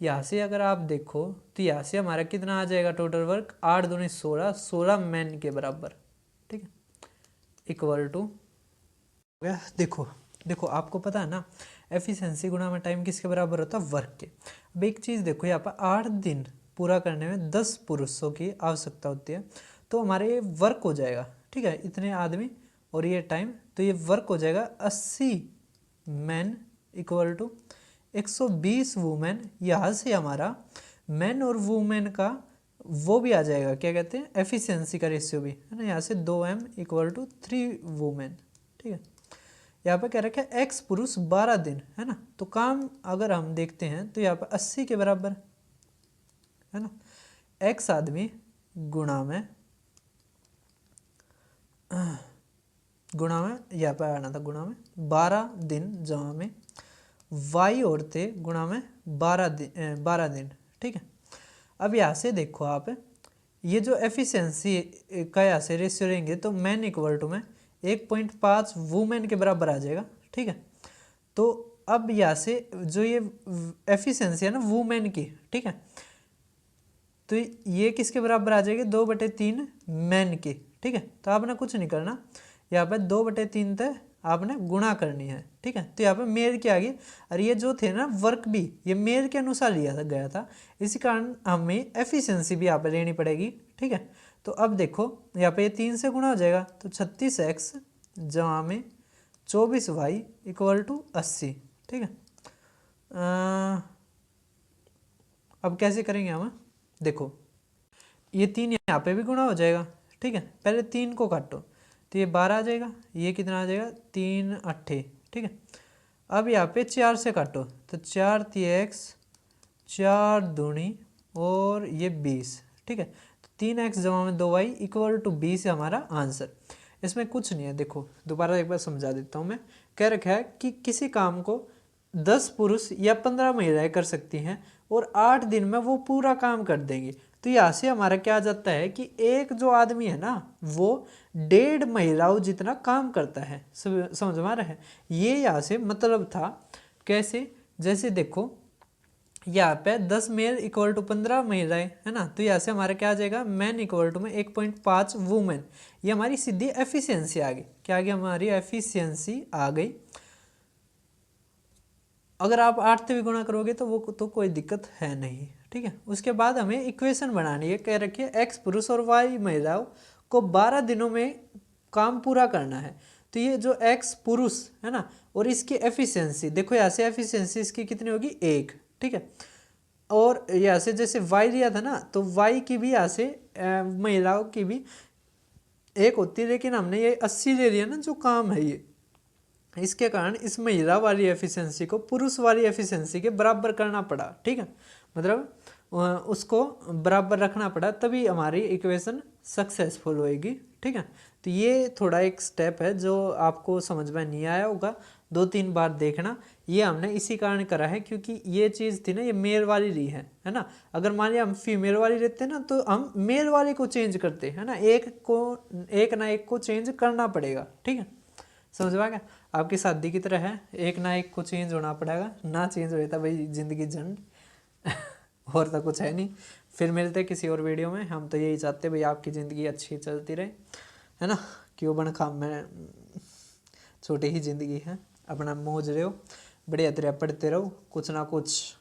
यहाँ से अगर आप देखो तो यहाँ से हमारा कितना आ जाएगा टोटल वर्क, 8 दूनी 16, 16 मैन के बराबर, ठीक है, इक्वल टू हो गया। देखो देखो आपको पता है ना, एफिशिएंसी गुणा में टाइम किसके बराबर होता है, वर्क के। अब एक चीज़ देखो, यहाँ पर 8 दिन पूरा करने में 10 पुरुषों की आवश्यकता होती है, तो हमारे ये वर्क हो जाएगा, ठीक है, इतने आदमी और ये टाइम, तो ये वर्क हो जाएगा 80 मैन इक्वल टू 120 वुमेन। यहाँ से हमारा मैन और वुमेन का वो भी आ जाएगा, क्या कहते हैं, एफिशिएंसी का रेशियो भी, है ना। यहाँ से 2m इक्वल टू 3 वुमेन, ठीक है। यहाँ पे क्या रखा है, एक्स पुरुष 12 दिन, है ना, तो काम अगर हम देखते हैं तो यहाँ पे 80 के बराबर, है ना, एक्स आदमी गुणा में यहाँ पे आना था गुणा में 12 दिन, जमा में वाई औरतें गुणा में 12 दिन, ठीक है। अब यहाँ से देखो आप, ये जो एफिशिएंसी का यहाँ से रेशियो रहेंगे तो मैन इक्वल टू में 1.5 वुमेन के बराबर आ जाएगा, ठीक है। तो अब यहाँ से जो ये एफिशिएंसी है ना वुमेन की, ठीक है, तो ये किसके बराबर आ जाएगी, 2/3 मैन की, ठीक है। तो आपने कुछ नहीं करना, यहाँ पे 2/3 तक आपने गुणा करनी है, ठीक है। तो यहाँ पे मेल के आगे, और ये जो थे ना वर्क भी ये मेल के अनुसार लिया गया था, इसी कारण हमें एफिशिएंसी भी यहाँ पे लेनी पड़ेगी, ठीक है। तो अब देखो यहाँ पे ये 3 से गुणा हो जाएगा, तो 36x जमा में 24y इक्वल टू 80, ठीक है। अब कैसे करेंगे हम, देखो ये 3 यहाँ पे भी गुणा हो जाएगा, ठीक है। पहले 3 को काटो तो ये 12 आ जाएगा, ये कितना आ जाएगा 3 8, ठीक है। अब यहाँ पे 4 से काटो तो 4 3x 4 दूनी और ये 20, ठीक है। तो 3x जमा में 2y इक्वल टू 20 है हमारा आंसर। इसमें कुछ नहीं है, देखो दोबारा एक बार समझा देता हूँ मैं। कह रखा है कि किसी काम को 10 पुरुष या 15 महिलाएं कर सकती हैं और 8 दिन में वो पूरा काम कर देंगे। तो यहाँ से हमारा क्या आ जाता है कि एक जो आदमी है ना वो 1.5 महिलाओं जितना काम करता है, समझ में आ रहा है। ये यहाँ से मतलब था कैसे, जैसे देखो यहाँ पे 10 मेल इक्वल टू 15 महिलाएं, है ना, तो यहाँ से हमारा क्या आ जाएगा, मैन इक्वल टू में 1.5 वुमेन। ये हमारी सीधी एफिशिएंसी आ गई, क्या आ गई, हमारी एफिशिएंसी आ गई। अगर आप 8 से भी गुणा करोगे तो वो तो कोई दिक्कत है नहीं, ठीक है। उसके बाद हमें इक्वेशन बनानी है, कह रखिए एक्स पुरुष और वाई महिलाओं को 12 दिनों में काम पूरा करना है। तो ये जो एक्स पुरुष है ना और इसकी एफिशिएंसी, देखो यहाँ से एफिशिएंसी इसकी कितनी होगी 1, ठीक है। और यहाँ से जैसे वाई लिया था ना तो वाई की भी यहाँ से महिलाओं की भी 1 होती है, लेकिन हमने ये 80 ले लिया ना जो काम है ये, इसके कारण इस महिला वाली एफिशिएंसी को पुरुष वाली एफिशिएंसी के बराबर करना पड़ा, ठीक है। मतलब उसको बराबर रखना पड़ा, तभी हमारी इक्वेशन सक्सेसफुल होएगी, ठीक है। तो ये थोड़ा एक स्टेप है जो आपको समझ में नहीं आया होगा, 2-3 बार देखना। ये हमने इसी कारण करा है क्योंकि ये चीज़ थी ना, ये मेल वाली ली है ना। अगर मान लिया हम फीमेल वाली लेते ना तो हम मेल वाली को चेंज करते है ना, एक ना एक को चेंज करना पड़ेगा, ठीक है। समझ में आ गया, आपकी शादी की तरह है, एक ना एक को चेंज होना पड़ेगा, ना चेंज होता भाई जिंदगी झंड और तो कुछ है नहीं। फिर मिलते किसी और वीडियो में। हम तो यही चाहते भाई आपकी ज़िंदगी अच्छी चलती रहे, है ना, क्यों बन खाम में, छोटी ही ज़िंदगी है, अपना मौज रहो। बढ़िया तरह पढ़ते रहो, कुछ ना कुछ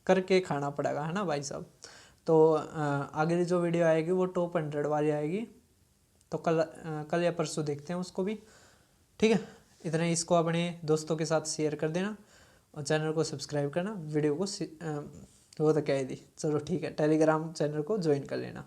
करके खाना पड़ेगा, है ना भाई साहब। तो आगे जो वीडियो आएगी वो टॉप 100 वाली आएगी, तो कल या परसों देखते हैं उसको भी, ठीक है। इतना ही, इसको अपने दोस्तों के साथ शेयर कर देना और चैनल को सब्सक्राइब करना, वीडियो को वो तो कह दी, चलो ठीक है, टेलीग्राम चैनल को ज्वाइन कर लेना।